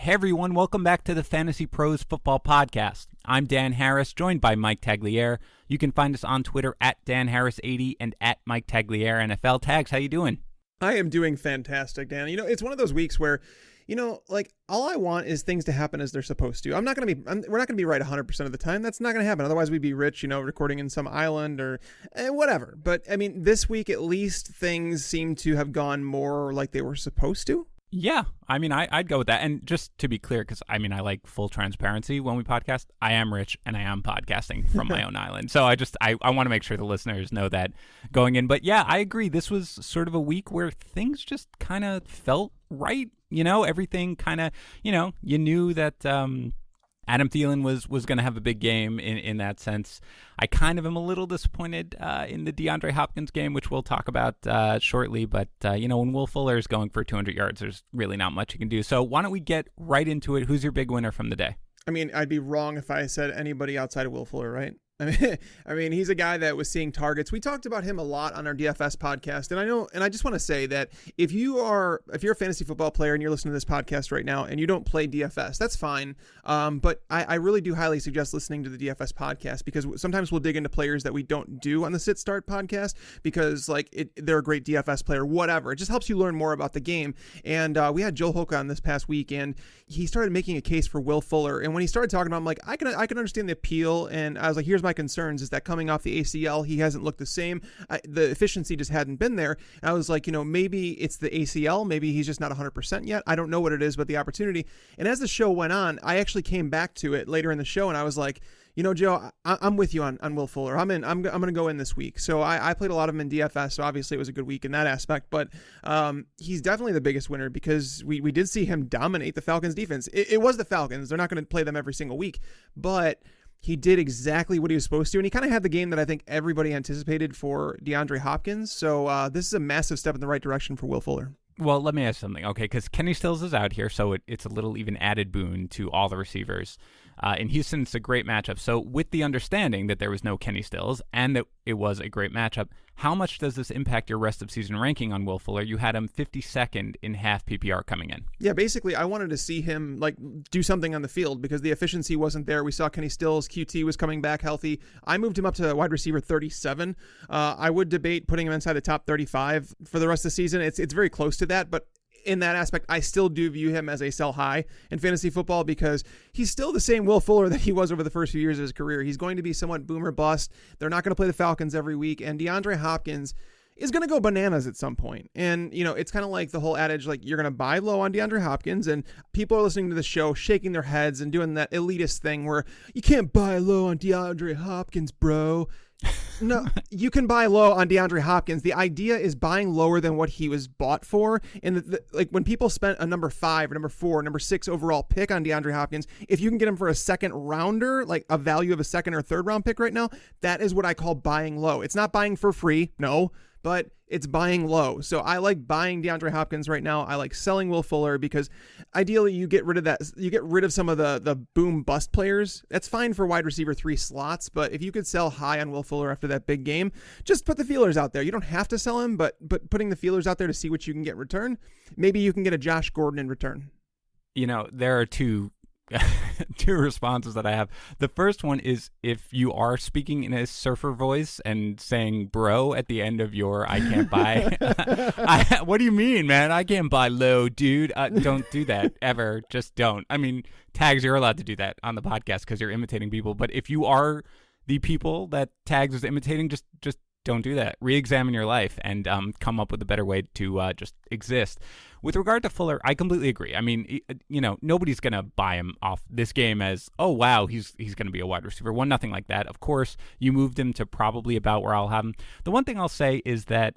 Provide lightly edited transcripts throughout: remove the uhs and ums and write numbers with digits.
Hey everyone, welcome back to the Fantasy Pros Football Podcast. I'm Dan Harris, joined by Mike Tagliere. You can find us on Twitter at DanHarris80 and at Mike Tagliere NFL. Tags, how you doing? I am doing fantastic, Dan. It's one of those weeks where, all I want is things to happen as they're supposed to. We're not going to be right 100% of the time. That's not going to happen. Otherwise, we'd be rich, recording in some island or whatever. But, this week, at least, things seem to have gone more like they were supposed to. Yeah, I'd go with that. And just to be clear, because I like full transparency when we podcast, I am rich and I am podcasting from my own island. So I want to make sure the listeners know that going in. But yeah, I agree. This was sort of a week where things just kind of felt right. Everything kind of, you knew that Adam Thielen was going to have a big game in that sense. I kind of am a little disappointed in the DeAndre Hopkins game, which we'll talk about shortly. But, when Will Fuller is going for 200 yards, there's really not much you can do. So why don't we get right into it? Who's your big winner from the day? I'd be wrong if I said anybody outside of Will Fuller, right? He's a guy that was seeing targets. We talked about him a lot on our DFS podcast, and I just want to say that if you're a fantasy football player and you're listening to this podcast right now and you don't play DFS, that's fine. But I really do highly suggest listening to the DFS podcast, because sometimes we'll dig into players that we don't do on the Sit Start podcast because they're a great DFS player, whatever. It just helps you learn more about the game. And we had Joe Hoka on this past week, and he started making a case for Will Fuller. And when he started talking about, I'm like, I can understand the appeal. And I was like, here's my concerns is that coming off the ACL, he hasn't looked the same. The efficiency just hadn't been there. And I was like, maybe it's the ACL. Maybe he's just not 100% yet. I don't know what it is, but the opportunity. And as the show went on, I actually came back to it later in the show, and I was like, Joe, I'm with you on Will Fuller. I'm going to go in this week. So I played a lot of him in DFS. So obviously it was a good week in that aspect, but he's definitely the biggest winner because we did see him dominate the Falcons defense. It was the Falcons. They're not going to play them every single week, but he did exactly what he was supposed to. And he kind of had the game that I think everybody anticipated for DeAndre Hopkins. So this is a massive step in the right direction for Will Fuller. Well, let me ask something, okay? Because Kenny Stills is out here, so it's a little even added boon to all the receivers. In Houston, it's a great matchup. So with the understanding that there was no Kenny Stills and that it was a great matchup, how much does this impact your rest of season ranking on Will Fuller? You had him 52nd in half PPR coming in. Yeah, basically, I wanted to see him do something on the field because the efficiency wasn't there. We saw Kenny Stills, QT was coming back healthy. I moved him up to wide receiver 37. I would debate putting him inside the top 35 for the rest of the season. It's very close to that, but in that aspect, I still do view him as a sell high in fantasy football because he's still the same Will Fuller that he was over the first few years of his career. He's going to be somewhat boomer bust. They're not going to play the Falcons every week, and DeAndre Hopkins is going to go bananas at some point. And, it's kind of like the whole adage, you're going to buy low on DeAndre Hopkins, and people are listening to the show, shaking their heads and doing that elitist thing where you can't buy low on DeAndre Hopkins, bro. No, you can buy low on DeAndre Hopkins. The idea is buying lower than what he was bought for. And when people spent a number 5 or number 4, number 6 overall pick on DeAndre Hopkins, if you can get him for a second rounder, like a value of a second or third round pick right now, that is what I call buying low. It's not buying for free, no, but it's buying low. So I like buying DeAndre Hopkins right now. I like selling Will Fuller because ideally you get rid of that. You get rid of some of the boom bust players. That's fine for wide receiver 3 slots. But if you could sell high on Will Fuller after that big game, just put the feelers out there. You don't have to sell him, but putting the feelers out there to see what you can get in return. Maybe you can get a Josh Gordon in return. There are two responses that I have. The first one is if you are speaking in a surfer voice and saying bro at the end of your I can't buy. What do you mean, man? I can't buy low, dude. Don't do that ever. Just don't. Tags, you're allowed to do that on the podcast because you're imitating people. But if you are the people that Tags is imitating, just don't do that. Re-examine your life and come up with a better way to just exist. With regard to Fuller, I completely agree. Nobody's going to buy him off this game as, oh, wow, he's going to be a wide receiver. Nothing like that. Of course, you moved him to probably about where I'll have him. The one thing I'll say is that,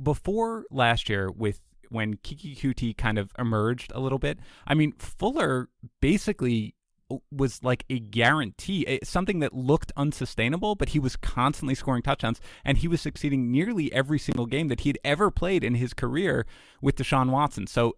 before last year when Kiki Kuti kind of emerged a little bit, Fuller basically was like a guarantee, something that looked unsustainable, but he was constantly scoring touchdowns, and he was succeeding nearly every single game that he'd ever played in his career with Deshaun Watson. So,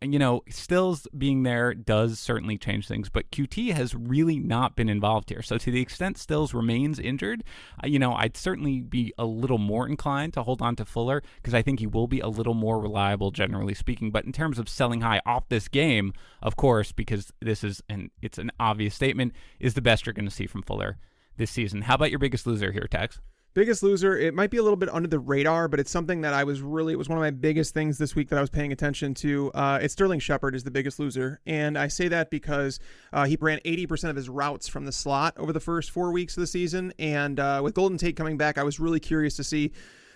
Stills being there does certainly change things, but QT has really not been involved here. So to the extent Stills remains injured, I'd certainly be a little more inclined to hold on to Fuller, because I think he will be a little more reliable, generally speaking. But in terms of selling high off this game, of course, because it's an obvious statement, is the best you're going to see from Fuller this season. How about your biggest loser here, Tex? Biggest loser, it might be a little bit under the radar, but it's something that it was one of my biggest things this week that I was paying attention to. It's Sterling Shepard is the biggest loser. And I say that because he ran 80% of his routes from the slot over the first 4 weeks of the season. And with Golden Tate coming back, I was really curious to see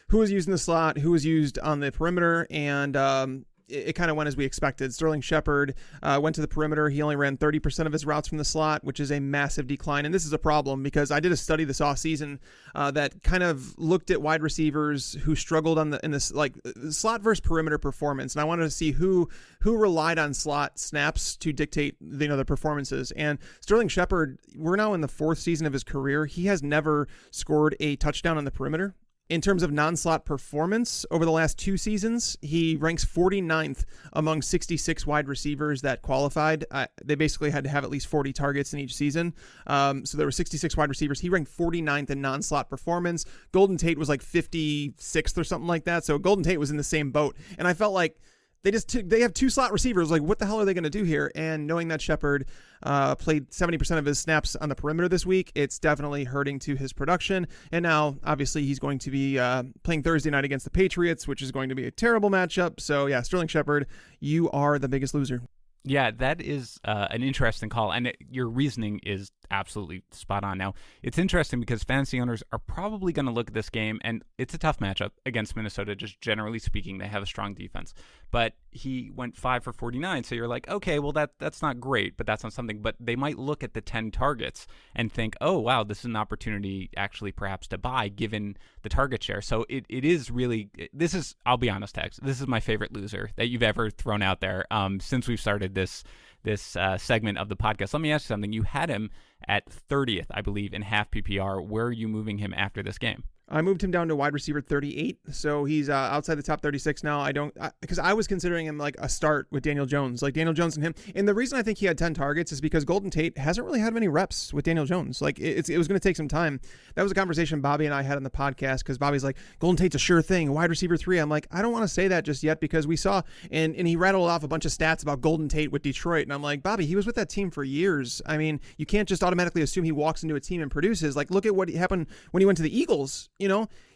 who was used in the slot, who was used on the perimeter, and it kind of went as we expected. Sterling Shepard went to the perimeter. He only ran 30% of his routes from the slot, which is a massive decline. And this is a problem because I did a study this offseason that kind of looked at wide receivers who struggled in this slot versus perimeter performance. And I wanted to see who relied on slot snaps to dictate the performances. And Sterling Shepard, we're now in the 4th season of his career. He has never scored a touchdown on the perimeter. In terms of non-slot performance over the last 2 seasons, he ranks 49th among 66 wide receivers that qualified. They basically had to have at least 40 targets in each season. So there were 66 wide receivers. He ranked 49th in non-slot performance. Golden Tate was like 56th or something like that. So Golden Tate was in the same boat. And I felt like they have 2 slot receivers. Like, what the hell are they going to do here? And knowing that Shepard played 70% of his snaps on the perimeter this week, it's definitely hurting to his production. And now, obviously, he's going to be playing Thursday night against the Patriots, which is going to be a terrible matchup. So, yeah, Sterling Shepard, you are the biggest loser. Yeah, that is an interesting call, and your reasoning is absolutely spot on. Now, it's interesting because fantasy owners are probably going to look at this game, and it's a tough matchup against Minnesota, just generally speaking. They have a strong defense, but he went 5 for 49, so you're like, okay, well, that's not great, but that's not something. But they might look at the 10 targets and think, oh, wow, this is an opportunity actually perhaps to buy given the target share. So it is really, I'll be honest, Tex, this is my favorite loser that you've ever thrown out there since we've started this segment of the podcast. Let me ask you something. You had him at 30th, I believe, in half PPR. Where are you moving him after this game? I moved him down to wide receiver 38, so he's outside the top 36 now. Because I was considering him like a start with Daniel Jones, like Daniel Jones and him. And the reason I think he had 10 targets is because Golden Tate hasn't really had many reps with Daniel Jones. Like it was going to take some time. That was a conversation Bobby and I had on the podcast because Bobby's like, Golden Tate's a sure thing, wide receiver 3. I'm like, I don't want to say that just yet because we saw, and he rattled off a bunch of stats about Golden Tate with Detroit. And I'm like, Bobby, he was with that team for years. I mean, you can't just automatically assume he walks into a team and produces. Like, look at what happened when he went to the Eagles,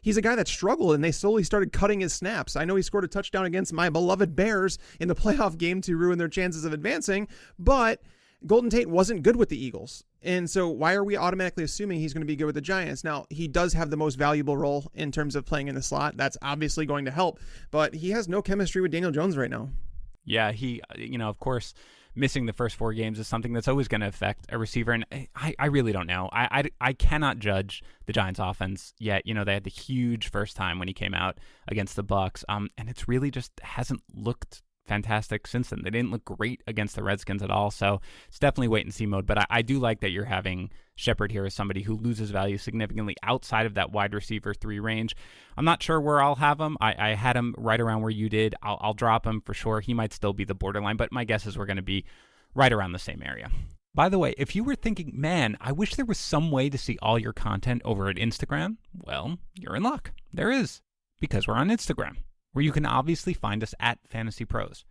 He's a guy that struggled, and they slowly started cutting his snaps. I know he scored a touchdown against my beloved Bears in the playoff game to ruin their chances of advancing, but Golden Tate wasn't good with the Eagles. And so why are we automatically assuming he's going to be good with the Giants? Now, he does have the most valuable role in terms of playing in the slot. That's obviously going to help, but he has no chemistry with Daniel Jones right now. Yeah, he, of course, missing the first 4 games is something that's always going to affect a receiver. And I really don't know. I cannot judge the Giants offense yet. They had the huge first time when he came out against the Bucs. And it's really just hasn't looked fantastic since then. They didn't look great against the Redskins at all. So it's definitely wait and see mode. But I do like that you're having Shepard here as somebody who loses value significantly outside of that wide receiver 3 range. I'm not sure where I'll have him. I had him right around where you did. I'll drop him for sure. He might still be the borderline, but my guess is we're going to be right around the same area. By the way, if you were thinking, man, I wish there was some way to see all your content over at Instagram, well, you're in luck. There is, because we're on Instagram, where you can obviously find us at FantasyPros.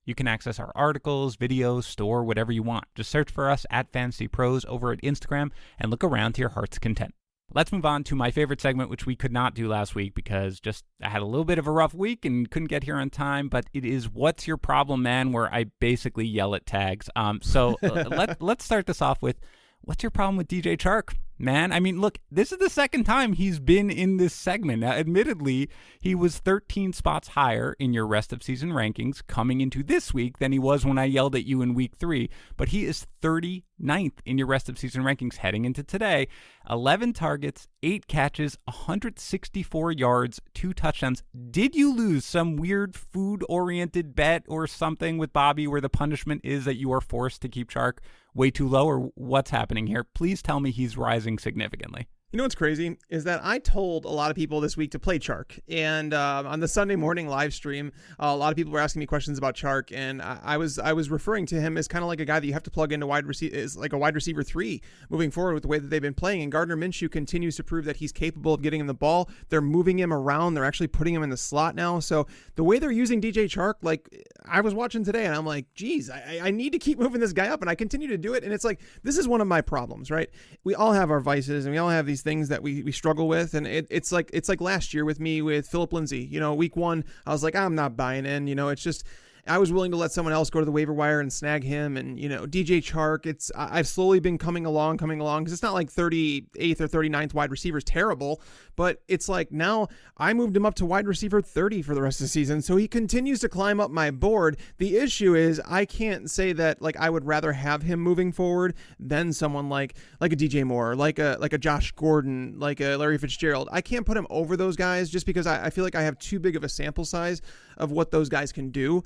You can access our articles, videos, store, whatever you want. Just search for us at FantasyPros over at Instagram and look around to your heart's content. Let's move on to my favorite segment, which we could not do last week because I had a little bit of a rough week and couldn't get here on time, but it is What's Your Problem, Man, where I basically yell at tags. So let's start this off with, what's your problem with DJ Chark? man. I mean, look, this is the second time he's been in this segment. Now, admittedly, he was 13 spots higher in your rest of season rankings coming into this week than he was when I yelled at you in week 3, but he is 39th in your rest of season rankings heading into today. 11 targets, 8 catches, 164 yards, 2 touchdowns. Did you lose some weird food-oriented bet or something with Bobby where the punishment is that you are forced to keep Chark way too low, or what's happening here? Please tell me he's rising significantly. You know what's crazy is that I told a lot of people this week to play Chark, and on the Sunday morning live stream, a lot of people were asking me questions about Chark, and I was referring to him as kind of like a guy that you have to plug into wide receiver, is like a wide receiver 3 moving forward with the way that they've been playing. And Gardner Minshew continues to prove that he's capable of getting him the ball. They're moving him around. They're actually putting him in the slot now. So the way they're using DJ Chark, like I was watching today, and I'm like, geez, I need to keep moving this guy up, and I continue to do it. And it's like, this is one of my problems, right? We all have our vices, and we all have these things that we struggle with, and it's like last year with me with Phillip Lindsay. You know, week 1 I was like, I'm not buying in. You know, it's just I was willing to let someone else go to the waiver wire and snag him. And, you know, DJ Chark, I've slowly been coming along, because it's not like 38th or 39th wide receiver is terrible, but it's like now I moved him up to wide receiver 30 for the rest of the season. So he continues to climb up my board. The issue is I can't say that like I would rather have him moving forward than someone like a DJ Moore, like a Josh Gordon, like a Larry Fitzgerald. I can't put him over those guys just because I feel like I have too big of a sample size of what those guys can do.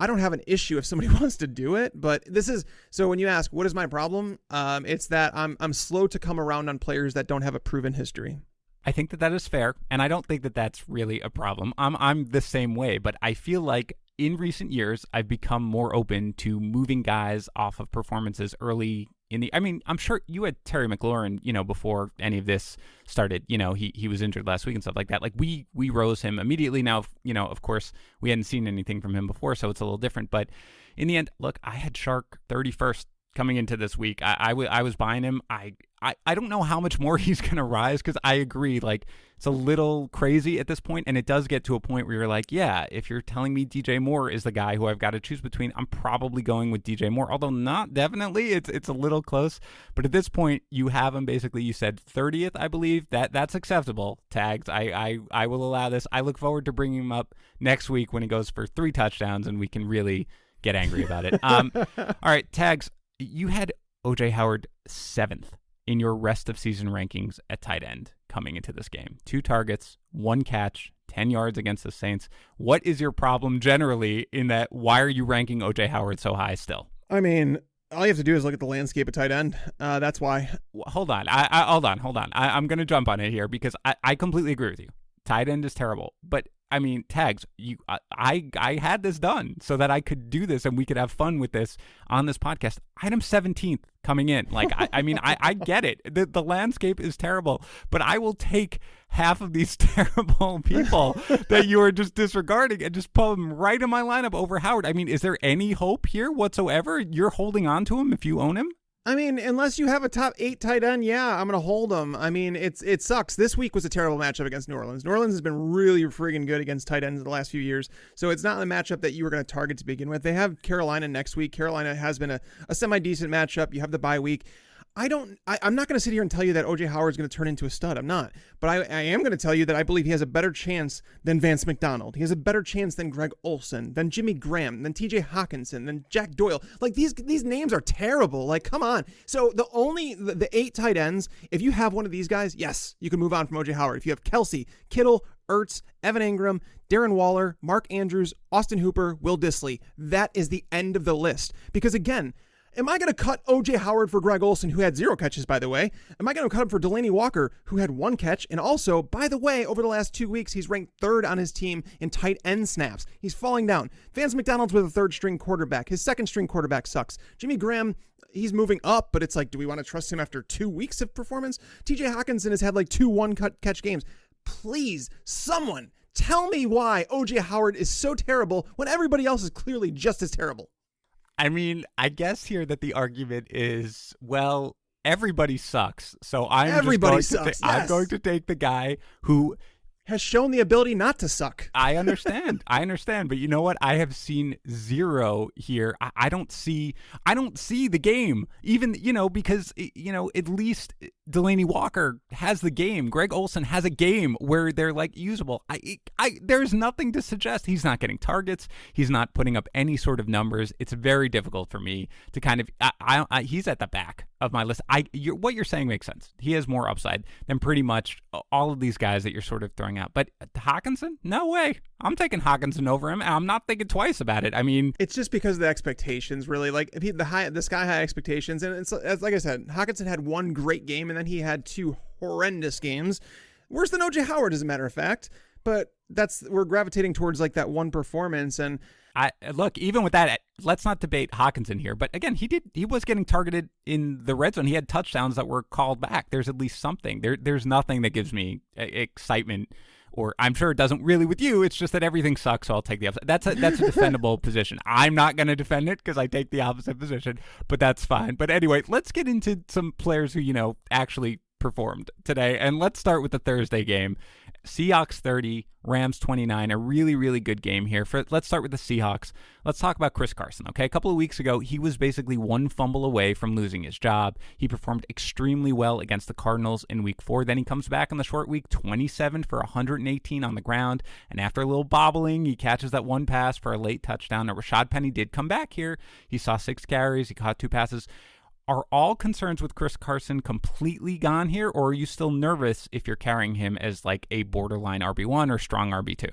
I don't have an issue if somebody wants to do it, but so when you ask, what is my problem? It's that I'm slow to come around on players that don't have a proven history. I think that is fair, and I don't think that that's really a problem. I'm the same way, but I feel like in recent years, I've become more open to moving guys off of performances early in the, I mean, I'm sure you had Terry McLaurin, you know, before any of this started. You know, he was injured last week and stuff like that. Like we rose him immediately. Now, you know, of course, we hadn't seen anything from him before, so it's a little different. But in the end, look, I had Chark 31st coming into this week. I was buying him. I don't know how much more he's going to rise, because I agree, like, it's a little crazy at this point, and it does get to a point where you're like, yeah, if you're telling me DJ Moore is the guy who I've got to choose between, I'm probably going with DJ Moore, although not definitely. It's a little close, but at this point, you have him basically, you said 30th, I believe. That's acceptable, Tags. I will allow this. I look forward to bringing him up next week when he goes for 3 touchdowns, and we can really get angry about it. All right, Tags, you had O.J. Howard 7th in your rest of season rankings at tight end coming into this game. 2 targets, 1 catch, 10 yards against the Saints. What is your problem generally in that? Why are you ranking O.J. Howard so high still? I mean, all you have to do is look at the landscape at tight end. That's why. Hold on. Hold on. I'm going to jump on it here because I completely agree with you. Tight end is terrible. But, I mean, Tags, I had this done so that I could do this and we could have fun with this on this podcast. I had him 17th coming in. Like, I get it. The landscape is terrible, but I will take half of these terrible people that you are just disregarding and just put them right in my lineup over Howard. I mean, is there any hope here whatsoever? You're holding on to him if you own him? I mean, unless you have a top 8 tight end, yeah, I'm going to hold him. I mean, it sucks. This week was a terrible matchup against New Orleans. New Orleans has been really friggin' good against tight ends in the last few years, so it's not a matchup that you were going to target to begin with. They have Carolina next week. Carolina has been a semi-decent matchup. You have the bye week. I'm not going to sit here and tell you that O.J. Howard's going to turn into a stud. I'm not. But I am going to tell you that I believe he has a better chance than Vance McDonald. He has a better chance than Greg Olsen, than Jimmy Graham, than T.J. Hawkinson, than Jack Doyle. Like, these names are terrible. Like, come on. So the 8 tight ends, if you have one of these guys, yes, you can move on from O.J. Howard. If you have Kelsey, Kittle, Ertz, Evan Ingram, Darren Waller, Mark Andrews, Austin Hooper, Will Dissly, that is the end of the list. Because, again, am I going to cut O.J. Howard for Greg Olsen, who had 0 catches, by the way? Am I going to cut him for Delaney Walker, who had 1 catch? And also, by the way, over the last 2 weeks, he's ranked 3rd on his team in tight end snaps. He's falling down. Vance McDonald's with a 3rd-string quarterback. His 2nd-string quarterback sucks. Jimmy Graham, he's moving up, but it's like, do we want to trust him after 2 weeks of performance? T.J. Hawkinson has had like 2 one-catch games. Please, someone, tell me why O.J. Howard is so terrible when everybody else is clearly just as terrible. I mean, I guess here that the argument is, well, everybody sucks. So I'm going to take the guy who has shown the ability not to suck. I understand. But you know what? I have seen 0 here. I don't see the game even, you know, because, you know, at least Delaney Walker has the game. Greg Olsen has a game where they're like usable. There's nothing to suggest he's not getting targets. He's not putting up any sort of numbers. It's very difficult for me to kind of. He's at the back of my list. What you're saying makes sense. He has more upside than pretty much all of these guys that you're sort of throwing out. But Hockenson, no way. I'm taking Hockenson over him, and I'm not thinking twice about it. I mean, it's just because of the expectations, really. Like if the sky high expectations, and it's like I said, Hockenson had one great game, and then he had two horrendous games, worse than OJ Howard, as a matter of fact. But we're gravitating towards like that one performance, and look, even with that, let's not debate Hockenson here. But again, he was getting targeted in the red zone. He had touchdowns that were called back. There's at least something. There's nothing that gives me excitement. Or I'm sure it doesn't really with you. It's just that everything sucks, so I'll take the opposite. That's a defendable position. I'm not going to defend it because I take the opposite position, but that's fine. But anyway, let's get into some players who, actually performed today. And let's start with the Thursday game. Seahawks 30, Rams 29, a really, really good game here. Let's start with the Seahawks. Let's talk about Chris Carson, okay? A couple of weeks ago, he was basically one fumble away from losing his job. He performed extremely well against the Cardinals in week 4. Then he comes back in the short week, 27 for 118 on the ground. And after a little bobbling, he catches that one pass for a late touchdown. Now, Rashad Penny did come back here. He saw 6 carries. He caught 2 passes. Are all concerns with Chris Carson completely gone here, or are you still nervous if you're carrying him as like a borderline RB1 or strong RB2?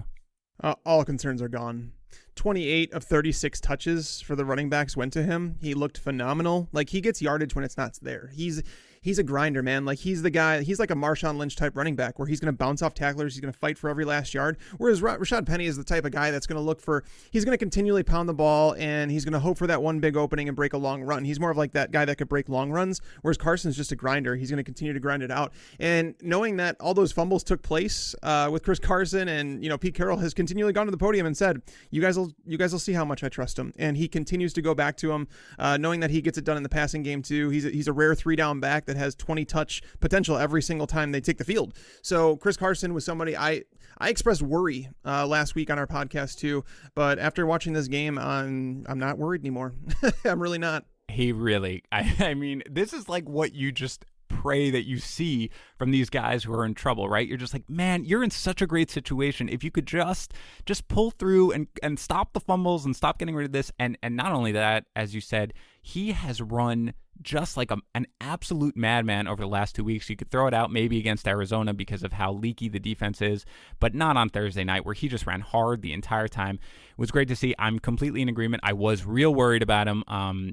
All concerns are gone. 28 of 36 touches for the running backs went to him. He looked phenomenal. Like, he gets yardage when it's not there. He's a grinder, man. Like, he's the guy. He's like a Marshawn Lynch type running back where he's going to bounce off tacklers. He's going to fight for every last yard. Whereas Rashad Penny is the type of guy that's going to he's going to continually pound the ball, and he's going to hope for that one big opening and break a long run. He's more of like that guy that could break long runs, whereas Carson's just a grinder. He's going to continue to grind it out. And knowing that all those fumbles took place with Chris Carson, and Pete Carroll has continually gone to the podium and said, you guys will see how much I trust him. And he continues to go back to him, knowing that he gets it done in the passing game too. He's a rare 3-down back that has 20 touch potential every single time they take the field. So Chris Carson was somebody I expressed worry last week on our podcast too, but after watching this game, I'm not worried anymore. I'm really not. I mean, this is like what you just pray that you see from these guys who are in trouble, right? You're just like, man, you're in such a great situation. If you could just pull through and stop the fumbles and stop getting rid of this. And not only that, as you said, he has run just like an absolute madman over the last 2 weeks. You could throw it out maybe against Arizona because of how leaky the defense is, but not on Thursday night where he just ran hard the entire time. It was great to see. I'm completely in agreement. I was real worried about him,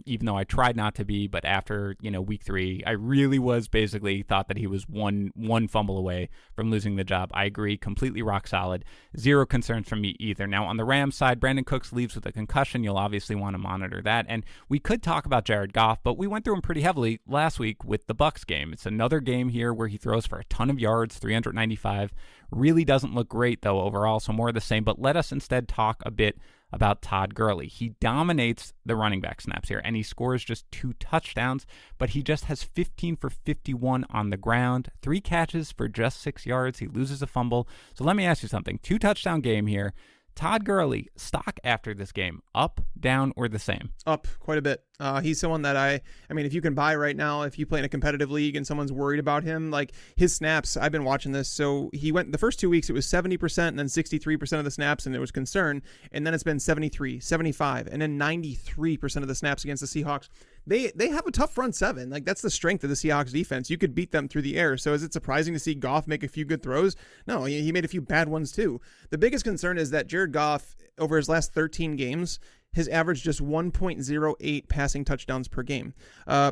even though I tried not to be, but after, week 3, I really was basically thought that he was one fumble away from losing the job. I agree. Completely rock solid. Zero concerns from me either. Now, on the Rams side, Brandon Cooks leaves with a concussion. You'll obviously want to monitor that. And we could talk about Jared Goff, but we went through him pretty heavily last week with the Bucs game. It's another game here where he throws for a ton of yards, 395. Really doesn't look great, though, overall, so more of the same. But let us instead talk a bit about Todd Gurley. He dominates the running back snaps here, and he scores just 2 touchdowns, but he just has 15 for 51 on the ground, 3 catches for just 6 yards. He loses a fumble. So let me ask you something. 2 touchdown game here. Todd Gurley, stock after this game, up, down, or the same? Up quite a bit. He's someone that I mean, if you can buy right now, if you play in a competitive league and someone's worried about him, like his snaps, I've been watching this. So he went the first 2 weeks, it was 70% and then 63% of the snaps, and there was concern. And then it's been 73, 75, and then 93% of the snaps against the Seahawks. They have a tough front seven. Like, that's the strength of the Seahawks defense. You could beat them through the air. So is it surprising to see Goff make a few good throws? No, he made a few bad ones too. The biggest concern is that Jared Goff, over his last 13 games, his average just 1.08 passing touchdowns per game,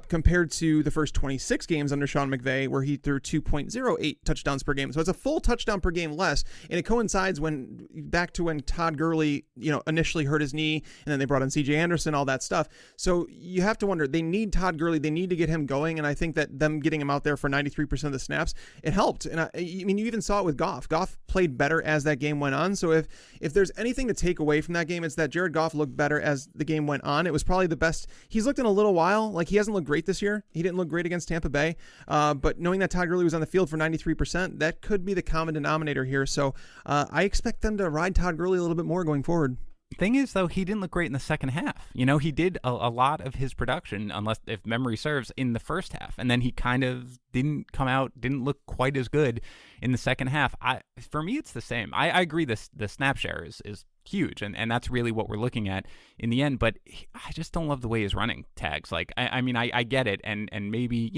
compared to the first 26 games under Sean McVay, where he threw 2.08 touchdowns per game. So it's a full touchdown per game less, and it coincides back to when Todd Gurley, initially hurt his knee, and then they brought in C.J. Anderson, all that stuff. So you have to wonder, they need Todd Gurley, they need to get him going, and I think that them getting him out there for 93% of the snaps, it helped. And I mean, you even saw it with Goff. Goff played better as that game went on. So if there's anything to take away from that game, it's that Jared Goff looked better as the game went on. It was probably the best he's looked in a little while. Like, he hasn't looked great this year. He didn't look great against Tampa Bay. But knowing that Todd Gurley was on the field for 93%, that could be the common denominator here. So I expect them to ride Todd Gurley a little bit more going forward. Thing is, though, he didn't look great in the second half. He did a lot of his production, unless if memory serves, in the first half, and then he kind of didn't look quite as good in the second half. For me, it's the same. I agree. The snap share is huge, and that's really what we're looking at in the end. But I just don't love the way he's running tags. Like, I get it, and maybe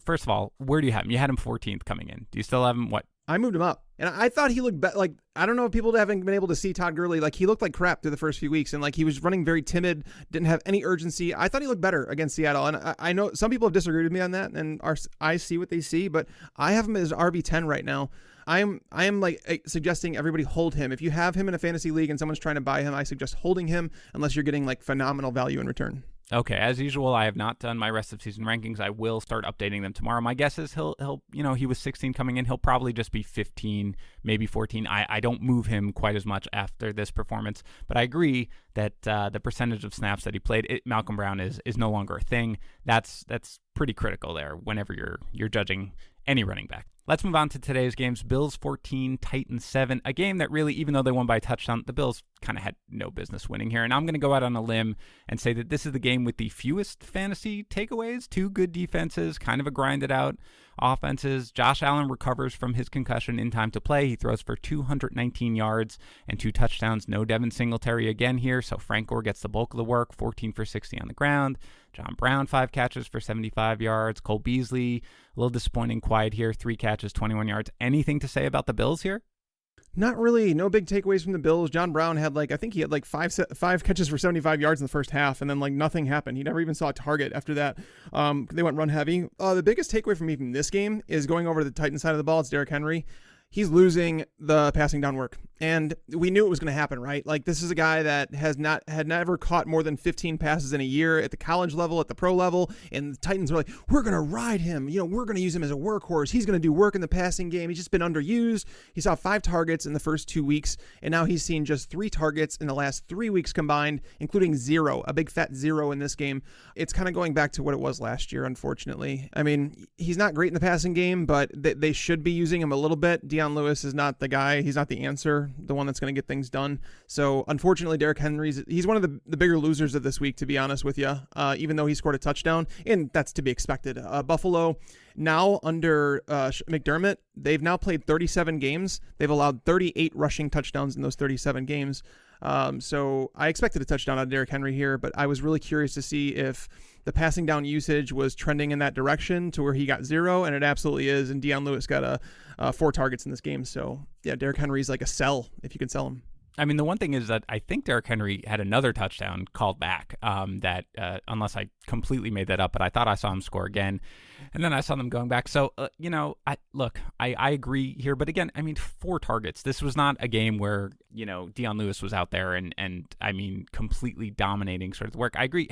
first of all, where do you have him? You had him 14th coming in. Do you still have him? What? I moved him up, and I thought he looked like, I don't know if people haven't been able to see Todd Gurley. Like, he looked like crap through the first few weeks, and like he was running very timid, didn't have any urgency. I thought he looked better against Seattle, and I know some people have disagreed with me on that, and I see what they see, but I have him as RB10 right now. I am like suggesting everybody hold him. If you have him in a fantasy league and someone's trying to buy him, I suggest holding him unless you're getting like phenomenal value in return. Okay, as usual, I have not done my rest of season rankings. I will start updating them tomorrow. My guess is he'll he was 16 coming in. He'll probably just be 15, maybe 14. I don't move him quite as much after this performance, but I agree that the percentage of snaps that he played, Malcolm Brown is no longer a thing. That's pretty critical there whenever you're judging any running back. Let's move on to today's games. Bills 14, Titans 7. A game that really, even though they won by a touchdown, the Bills kind of had no business winning here. And I'm going to go out on a limb and say that this is the game with the fewest fantasy takeaways. Two good defenses, kind of a grinded out offenses. Josh Allen recovers from his concussion in time to play. He throws for 219 yards and 2 touchdowns. No Devin Singletary again here, so Frank Gore gets the bulk of the work, 14 for 60 on the ground. John Brown, 5 catches for 75 yards. Cole Beasley, a little disappointing quiet here, 3 catches, 21 yards. Anything to say about the Bills here? Not really. No big takeaways from the Bills. John Brown had I think he had five catches for 75 yards in the first half, and then nothing happened. He never even saw a target after that. They went run heavy. The biggest takeaway for me from this game is going over to the Titans side of the ball. It's Derrick Henry. He's losing the passing down work. And we knew it was going to happen, right? Like, this is a guy that had never caught more than 15 passes in a year at the college level, at the pro level. And the Titans were like, we're going to ride him. We're going to use him as a workhorse. He's going to do work in the passing game. He's just been underused. He saw 5 targets in the first 2 weeks. And now he's seen just 3 targets in the last 3 weeks combined, including 0, a big fat 0 in this game. It's kind of going back to what it was last year, unfortunately. I mean, he's not great in the passing game, but they should be using him a little bit. Deion Lewis is not the guy. He's not the answer, the one that's going to get things done. So unfortunately, Derrick Henry's, he's one of the bigger losers of this week, to be honest with you, even though he scored a touchdown, and that's to be expected. Buffalo, now under McDermott, they've now played 37 games. They've allowed 38 rushing touchdowns in those 37 games. So I expected a touchdown out of Derrick Henry here, but I was really curious to see if the passing down usage was trending in that direction to where he got 0, and it absolutely is. And Deion Lewis got 4 targets in this game. So yeah, Derrick Henry's like a sell if you can sell him. I mean, the one thing is that I think Derrick Henry had another touchdown called back that unless I completely made that up, but I thought I saw him score again. And then I saw them going back. So, I agree here. But again, I mean, 4 targets. This was not a game where, Deion Lewis was out there and I mean, completely dominating sort of the work. I agree.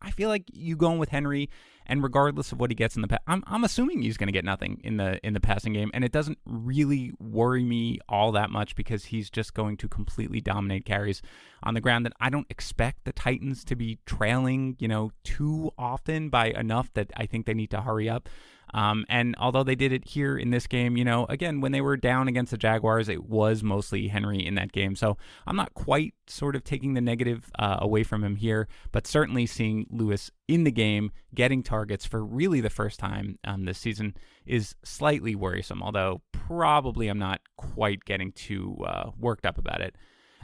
I feel like you going with Henry, and regardless of what he gets in the I'm assuming he's going to get nothing in the passing game, and it doesn't really worry me all that much because he's just going to completely dominate carries on the ground. And I don't expect the Titans to be trailing, too often by enough that I think they need to hurry up. And although they did it here in this game, again, when they were down against the Jaguars, it was mostly Henry in that game. So I'm not quite sort of taking the negative away from him here, but certainly seeing Lewis in the game, getting targets for really the first time this season is slightly worrisome, although probably I'm not quite getting too worked up about it.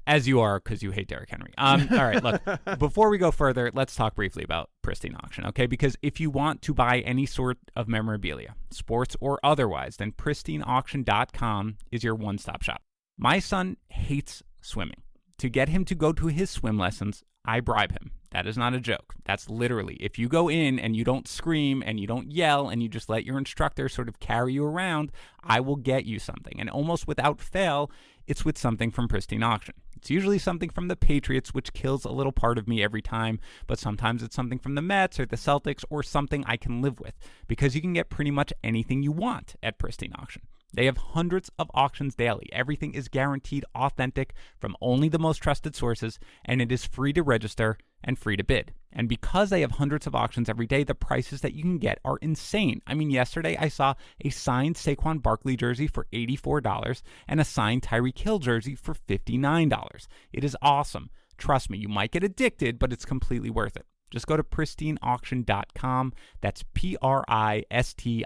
As you are, because you hate Derrick Henry. All right, look, before we go further, let's talk briefly about Pristine Auction, okay? Because if you want to buy any sort of memorabilia, sports or otherwise, then pristineauction.com is your one-stop shop. My son hates swimming. To get him to go to his swim lessons, I bribe him. That is not a joke. That's literally, if you go in and you don't scream and you don't yell and you just let your instructor sort of carry you around, I will get you something. And almost without fail, it's with something from Pristine Auction. It's usually something from the Patriots, which kills a little part of me every time, but sometimes it's something from the Mets or the Celtics or something I can live with, because you can get pretty much anything you want at Pristine Auction. They have hundreds of auctions daily. Everything is guaranteed authentic from only the most trusted sources, and it is free to register and free to bid. And because they have hundreds of auctions every day, the prices that you can get are insane. I mean, yesterday I saw a signed Saquon Barkley jersey for $84 and a signed Tyreek Hill jersey for $59. It is awesome. Trust me, you might get addicted, but it's completely worth it. Just go to pristineauction.com. That's PRISTINE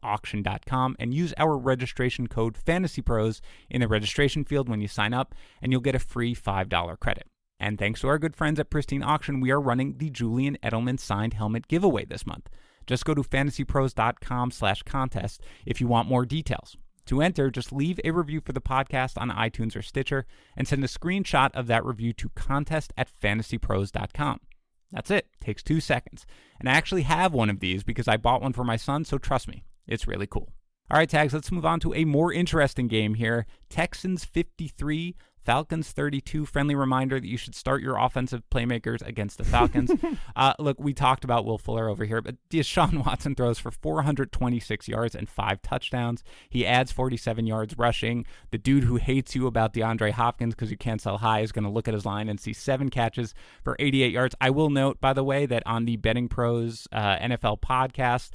auction.com and use our registration code FantasyPros in the registration field when you sign up, and you'll get a free $5 credit. And thanks to our good friends at Pristine Auction, we are running the Julian Edelman signed helmet giveaway this month. Just go to fantasypros.com/contest if you want more details. To enter, just leave a review for the podcast on iTunes or Stitcher and send a screenshot of that review to contest@fantasypros.com. That's it. Takes 2 seconds. And I actually have one of these because I bought one for my son, so trust me, it's really cool. All right, Tags, let's move on to a more interesting game here. Texans 53, Falcons 32. Friendly reminder that you should start your offensive playmakers against the Falcons. Look, we talked about Will Fuller over here, but Deshaun Watson throws for 426 yards and 5 touchdowns. He adds 47 yards rushing. The dude who hates you about DeAndre Hopkins because you can't sell high is going to look at his line and see 7 catches for 88 yards. I will note, by the way, that on the Betting Pros NFL podcast,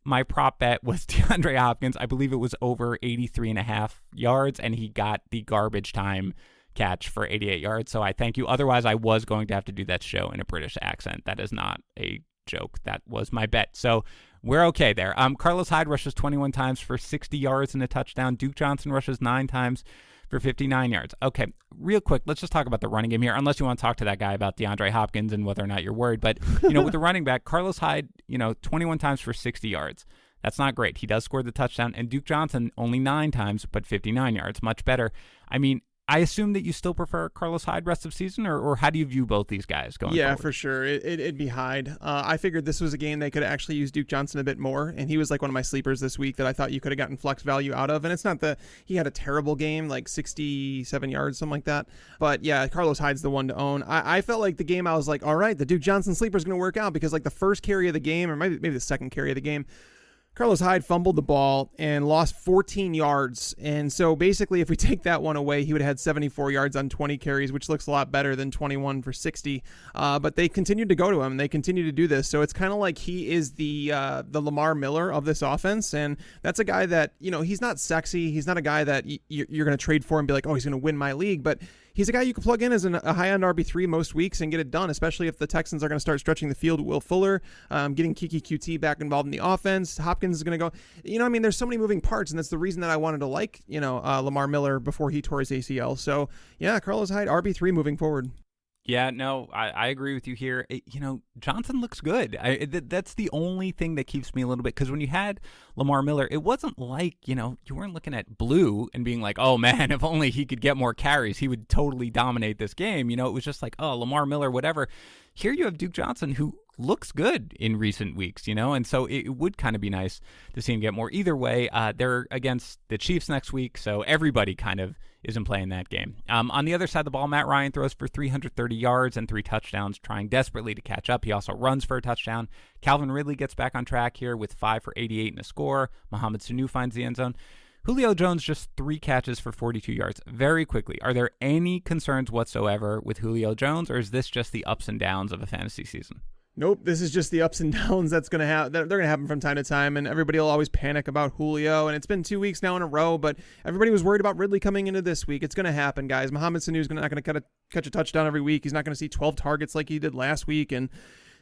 my prop bet was DeAndre Hopkins. I believe it was over 83.5 yards, and he got the garbage time catch for 88 yards. So I thank you. Otherwise, I was going to have to do that show in a British accent. That is not a joke. That was my bet. So we're okay there. Carlos Hyde rushes 21 times for 60 yards and a touchdown. Duke Johnson rushes 9 times for 59 yards. Okay, real quick, let's just talk about the running game here, unless you want to talk to that guy about DeAndre Hopkins and whether or not you're worried. But, with the running back, Carlos Hyde, 21 times for 60 yards. That's not great. He does score the touchdown. And Duke Johnson, only 9 times, but 59 yards. Much better. I mean, I assume that you still prefer Carlos Hyde rest of season, or how do you view both these guys going forward? For sure. It'd be Hyde. I figured this was a game they could actually use Duke Johnson a bit more, and he was like one of my sleepers this week that I thought you could have gotten flex value out of. And it's not that he had a terrible game, like 67 yards, something like that. But yeah, Carlos Hyde's the one to own. I felt like the game, I was like, all right, the Duke Johnson sleeper is going to work out, because like the first carry of the game, or maybe the second carry of the game, Carlos Hyde fumbled the ball and lost 14 yards. And so basically, if we take that one away, he would have had 74 yards on 20 carries, which looks a lot better than 21 for 60. But they continued to go to him, and they continue to do this. So it's kind of like he is the Lamar Miller of this offense. And that's a guy that, he's not sexy. He's not a guy that you're going to trade for and be like, oh, he's going to win my league. But he's a guy you can plug in as a high-end RB3 most weeks and get it done, especially if the Texans are going to start stretching the field. Will Fuller, getting Kiki QT back involved in the offense. Hopkins is going to go. There's so many moving parts, and that's the reason that I wanted to like, Lamar Miller before he tore his ACL. So, yeah, Carlos Hyde, RB3 moving forward. Yeah, no, I agree with you here. Johnson looks good. That's the only thing that keeps me a little bit, because when you had Lamar Miller, it wasn't like, you weren't looking at blue and being like, oh man, if only he could get more carries, he would totally dominate this game. It was just like, oh, Lamar Miller, whatever. Here you have Duke Johnson, who looks good in recent weeks, and so it would kind of be nice to see him get more. Either way, they're against the Chiefs next week, so everybody kind of isn't playing that game. On the other side of the ball, Matt Ryan throws for 330 yards and 3 touchdowns, trying desperately to catch up. He also runs for a touchdown. Calvin Ridley gets back on track here with 5 for 88 and a score. Mohamed Sanu finds the end zone. Julio Jones just 3 catches for 42 yards. Very quickly, are there any concerns whatsoever with Julio Jones, or is this just the ups and downs of a fantasy season? Nope, this is just the ups and downs that's going to happen. They're going to happen from time to time, and everybody will always panic about Julio, and it's been 2 weeks now in a row, but everybody was worried about Ridley coming into this week. It's going to happen, guys. Mohamed Sanu is not going to catch a touchdown every week. He's not going to see 12 targets like he did last week, and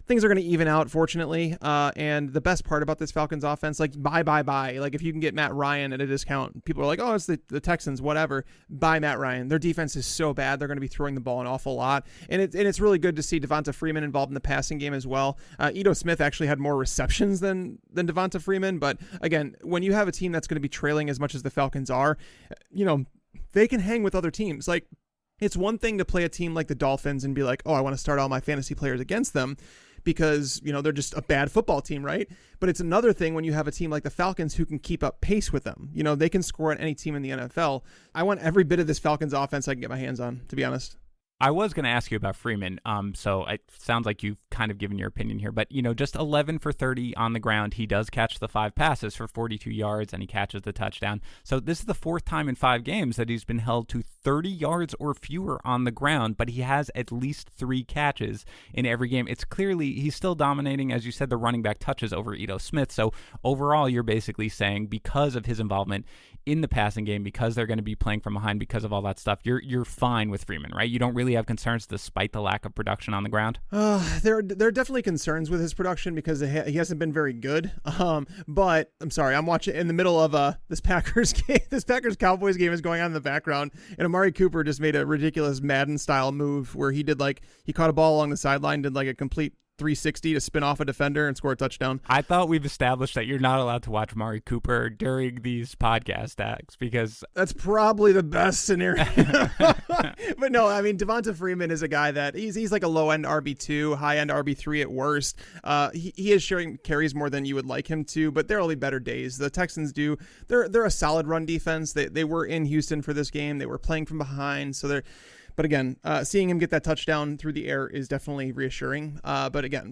things are going to even out, fortunately. And the best part about this Falcons offense, like, buy. Like, if you can get Matt Ryan at a discount, people are like, oh, it's the Texans, whatever. Buy Matt Ryan. Their defense is so bad. They're going to be throwing the ball an awful lot. And it's really good to see Devonta Freeman involved in the passing game as well. Ito Smith actually had more receptions than Devonta Freeman. But, again, when you have a team that's going to be trailing as much as the Falcons are, they can hang with other teams. Like, it's one thing to play a team like the Dolphins and be like, oh, I want to start all my fantasy players against them, because, they're just a bad football team, right? But it's another thing when you have a team like the Falcons who can keep up pace with them. They can score on any team in the NFL. I want every bit of this Falcons offense I can get my hands on, to be honest. I was going to ask you about Freeman. So it sounds like you've kind of given your opinion here, but just 11 for 30 on the ground. He does catch the 5 passes for 42 yards, and he catches the touchdown. So this is the 4th time in 5 games that he's been held to 30 yards or fewer on the ground, but he has at least 3 catches in every game. It's clearly he's still dominating, as you said, the running back touches over Ito Smith. So overall, you're basically saying because of his involvement in the passing game, because they're going to be playing from behind, because of all that stuff, you're fine with Freeman, right? You don't really have concerns despite the lack of production on the ground. There are definitely concerns with his production because he hasn't been very good. But I'm sorry, I'm watching in the middle of this Packers game. This Packers Cowboys game is going on in the background, and Amari Cooper just made a ridiculous Madden style move where he caught a ball along the sideline, did like a complete 360 to spin off a defender and score a touchdown. I thought we've established that you're not allowed to watch Amari Cooper during these podcast acts because that's probably the best scenario. But no, I mean, Devonta Freeman is a guy that he's like a low end RB2, high end RB3 at worst. He is sharing carries more than you would like him to, but there'll be better days. The Texans they're a solid run defense. They were in Houston for this game. They were playing from behind, so they're. But again, seeing him get that touchdown through the air is definitely reassuring. I don't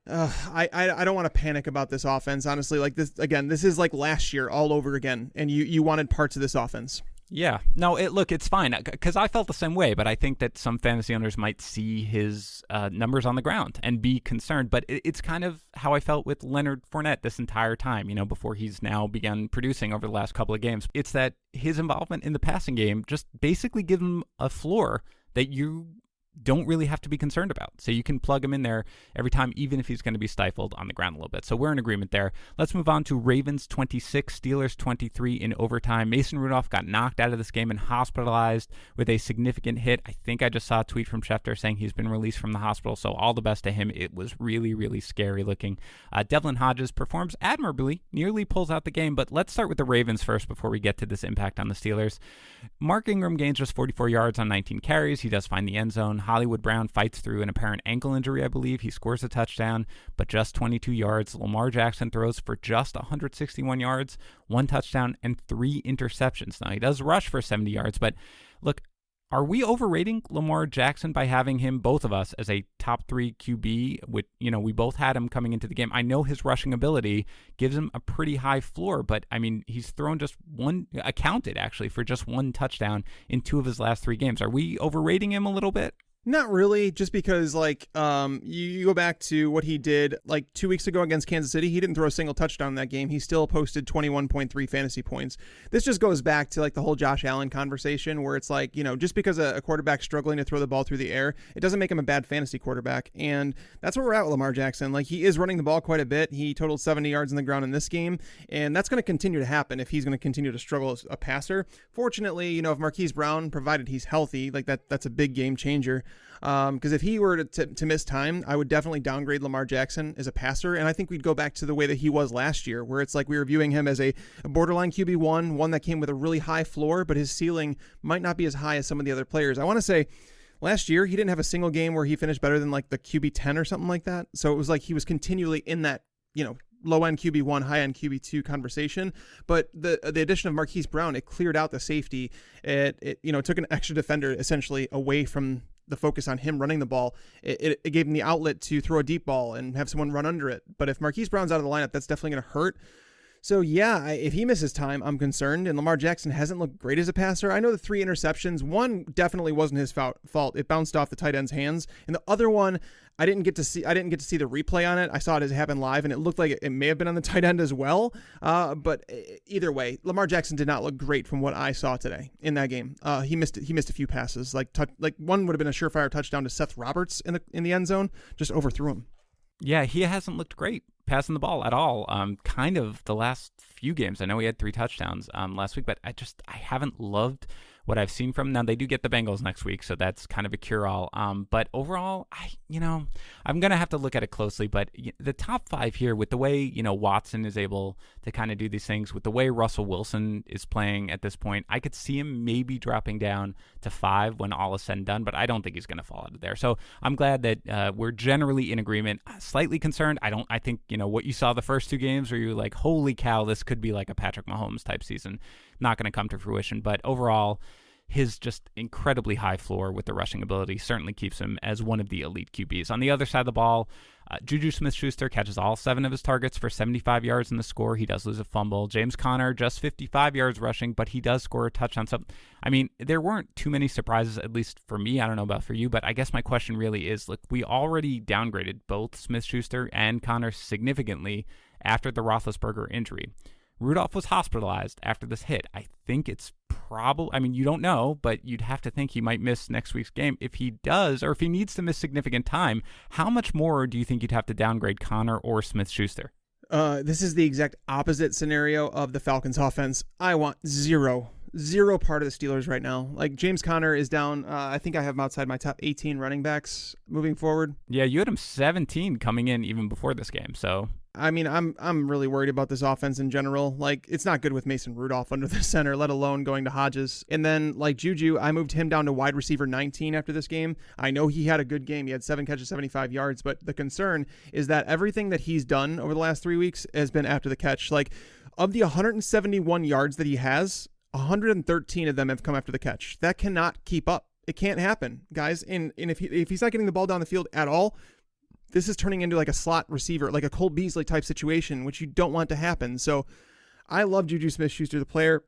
want to panic about this offense. Honestly, like this is like last year all over again, and you wanted parts of this offense. Yeah. No, it's fine because I felt the same way, but I think that some fantasy owners might see his numbers on the ground and be concerned. But it's kind of how I felt with Leonard Fournette this entire time, before he's now begun producing over the last couple of games. It's that his involvement in the passing game just basically gives him a floor that you don't really have to be concerned about. So you can plug him in there every time, even if he's going to be stifled on the ground a little bit. So we're in agreement there. Let's move on to Ravens 26, Steelers 23 in overtime. Mason Rudolph got knocked out of this game and hospitalized with a significant hit. I think I just saw a tweet from Schefter saying he's been released from the hospital. So all the best to him. It was really, really scary looking. Devlin Hodges performs admirably, nearly pulls out the game. But let's start with the Ravens first before we get to this impact on the Steelers. Mark Ingram gains just 44 yards on 19 carries. He does find the end zone. Hollywood Brown fights through an apparent ankle injury, I believe. He scores a touchdown, but just 22 yards. Lamar Jackson throws for just 161 yards, 1 touchdown, and 3 interceptions. Now, he does rush for 70 yards, but look, are we overrating Lamar Jackson by having him, both of us, as a top 3 QB? We both had him coming into the game. I know his rushing ability gives him a pretty high floor, but I mean, he's thrown accounted actually for just 1 touchdown in 2 of his last 3 games. Are we overrating him a little bit? Not really, just because you go back to what he did 2 weeks ago against Kansas City. He didn't throw a single touchdown in that game. He still posted 21.3 fantasy points. This just goes back to the whole Josh Allen conversation where it's just because a quarterback's struggling to throw the ball through the air, it doesn't make him a bad fantasy quarterback. And that's where we're at with Lamar Jackson. He is running the ball quite a bit. He totaled 70 yards on the ground in this game, and that's going to continue to happen if he's going to continue to struggle as a passer. Fortunately, if Marquise Brown, provided he's healthy, that's a big game changer. Because if he were to miss time, I would definitely downgrade Lamar Jackson as a passer, and I think we'd go back to the way that he was last year, where it's we were viewing him as a borderline QB1, one that came with a really high floor, but his ceiling might not be as high as some of the other players. I want to say last year he didn't have a single game where he finished better than the QB 10 or something like that, so it was he was continually in that low-end QB1, high-end QB2 conversation. But the addition of Marquise Brown, it cleared out the safety. It took an extra defender essentially away from the focus on him running the ball. It gave him the outlet to throw a deep ball and have someone run under it. But if Marquise Brown's out of the lineup, that's definitely going to hurt. So yeah, if he misses time, I'm concerned. And Lamar Jackson hasn't looked great as a passer. I know the 3 interceptions, one definitely wasn't his fault. It bounced off the tight end's hands, and the other one, I didn't get to see the replay on it. I saw it as it happened live, and it looked like it may have been on the tight end as well. But either way, Lamar Jackson did not look great from what I saw today in that game. He missed a few passes. One would have been a surefire touchdown to Seth Roberts in the end zone. Just overthrew him. Yeah, he hasn't looked great passing the ball at all. Kind of the last few games. I know he had 3 touchdowns last week, but I haven't loved what I've seen from him. Now, they do get the Bengals next week, so that's kind of a cure-all. But overall, I'm going to have to look at it closely. But the top 5 here, with the way, Watson is able to kind of do these things, with the way Russell Wilson is playing at this point, I could see him maybe dropping down to 5 when all is said and done, but I don't think he's going to fall out of there. So I'm glad that we're generally in agreement. Slightly concerned. I think, what you saw the first 2 games where you're like, holy cow, this could be like a Patrick Mahomes type season. Not going to come to fruition. But overall, his just incredibly high floor with the rushing ability certainly keeps him as one of the elite QBs. On the other side of the ball, Juju Smith-Schuster catches all 7 of his targets for 75 yards in the score. He does lose a fumble. James Conner, just 55 yards rushing, but he does score a touchdown. So, I mean, there weren't too many surprises, at least for me. I don't know about for you, but I guess my question really is, look, we already downgraded both Smith-Schuster and Conner significantly after the Roethlisberger injury. Rudolph was hospitalized after this hit. I think it's probably, I mean, you don't know, but you'd have to think he might miss next week's game. If he does, or if he needs to miss significant time, how much more do you think you'd have to downgrade Conner or Smith-Schuster? This is the exact opposite scenario of the Falcons offense. I want zero part of the Steelers right now. Like, James Conner is down. I think I have him outside my top 18 running backs moving forward. Yeah, you had him 17 coming in even before this game, so... I mean, I'm really worried about this offense in general. Like, it's not good with Mason Rudolph under the center, let alone going to Hodges. And then, like Juju, I moved him down to wide receiver 19 after this game. I know he had a good game. He had 7 catches, 75 yards. But the concern is that everything that he's done over the last 3 weeks has been after the catch. Like, of the 171 yards that he has, 113 of them have come after the catch. That cannot keep up. It can't happen, guys. And if he's not getting the ball down the field at all, this is turning into like a slot receiver, like a Cole Beasley type situation, which you don't want to happen. So I love Juju Smith-Schuster, the player.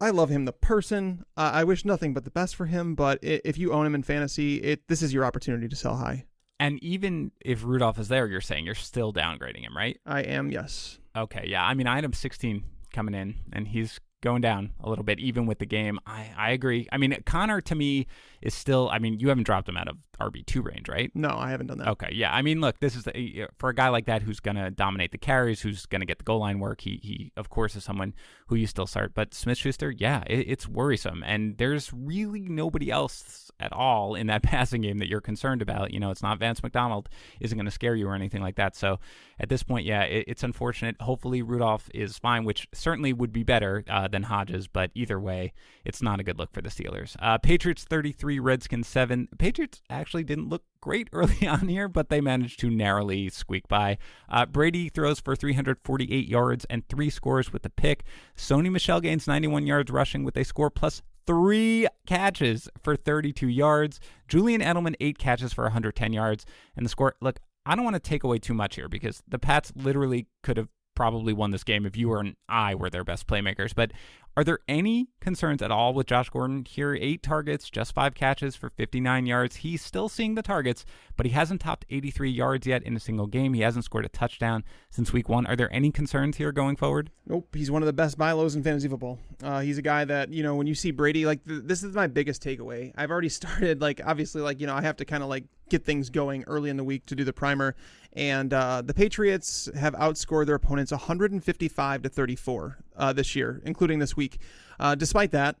I love him, the person. I wish nothing but the best for him. But if you own him in fantasy, this is your opportunity to sell high. And even if Rudolph is there, you're saying you're still downgrading him, right? I am, yes. Okay, yeah. I mean, I had him 16 coming in, and he's going down a little bit, even with the game. I agree. I mean, Conner to me is still, I mean, you haven't dropped him out of RB2 range, right? No, I haven't done that. Okay, yeah. I mean, look, this is for a guy like that who's going to dominate the carries, who's going to get the goal line work. He of course is someone who you still start. But Smith-Schuster, yeah, it's worrisome, and there's really nobody else at all in that passing game that you're concerned about. You know, it's not Vance McDonald isn't going to scare you or anything like that. So at this point, yeah, it's unfortunate. Hopefully Rudolph is fine, which certainly would be better than Hodges. But either way, it's not a good look for the Steelers. Patriots 33, Redskins 7. Patriots actually didn't look great early on here, but they managed to narrowly squeak by. Brady throws for 348 yards and 3 scores with the pick. Sony Michel gains 91 yards rushing with a score plus 3 catches for 32 yards. Julian Edelman 8 catches for 110 yards. And the score, look, I don't want to take away too much here because the Pats literally could have probably won this game if you or I were their best playmakers. But are there any concerns at all with Josh Gordon here? 8 targets, just 5 catches for 59 yards. He's still seeing the targets, but he hasn't topped 83 yards yet in a single game. He hasn't scored a touchdown since week 1. Are there any concerns here going forward? Nope. He's one of the best buy lows in fantasy football. He's a guy that, you know, when you see Brady, like this is my biggest takeaway. I've already started, like, obviously, like, you know, I have to kind of like get things going early in the week to do the primer. And the Patriots have outscored their opponents 155-34 this year, including this week. Despite that,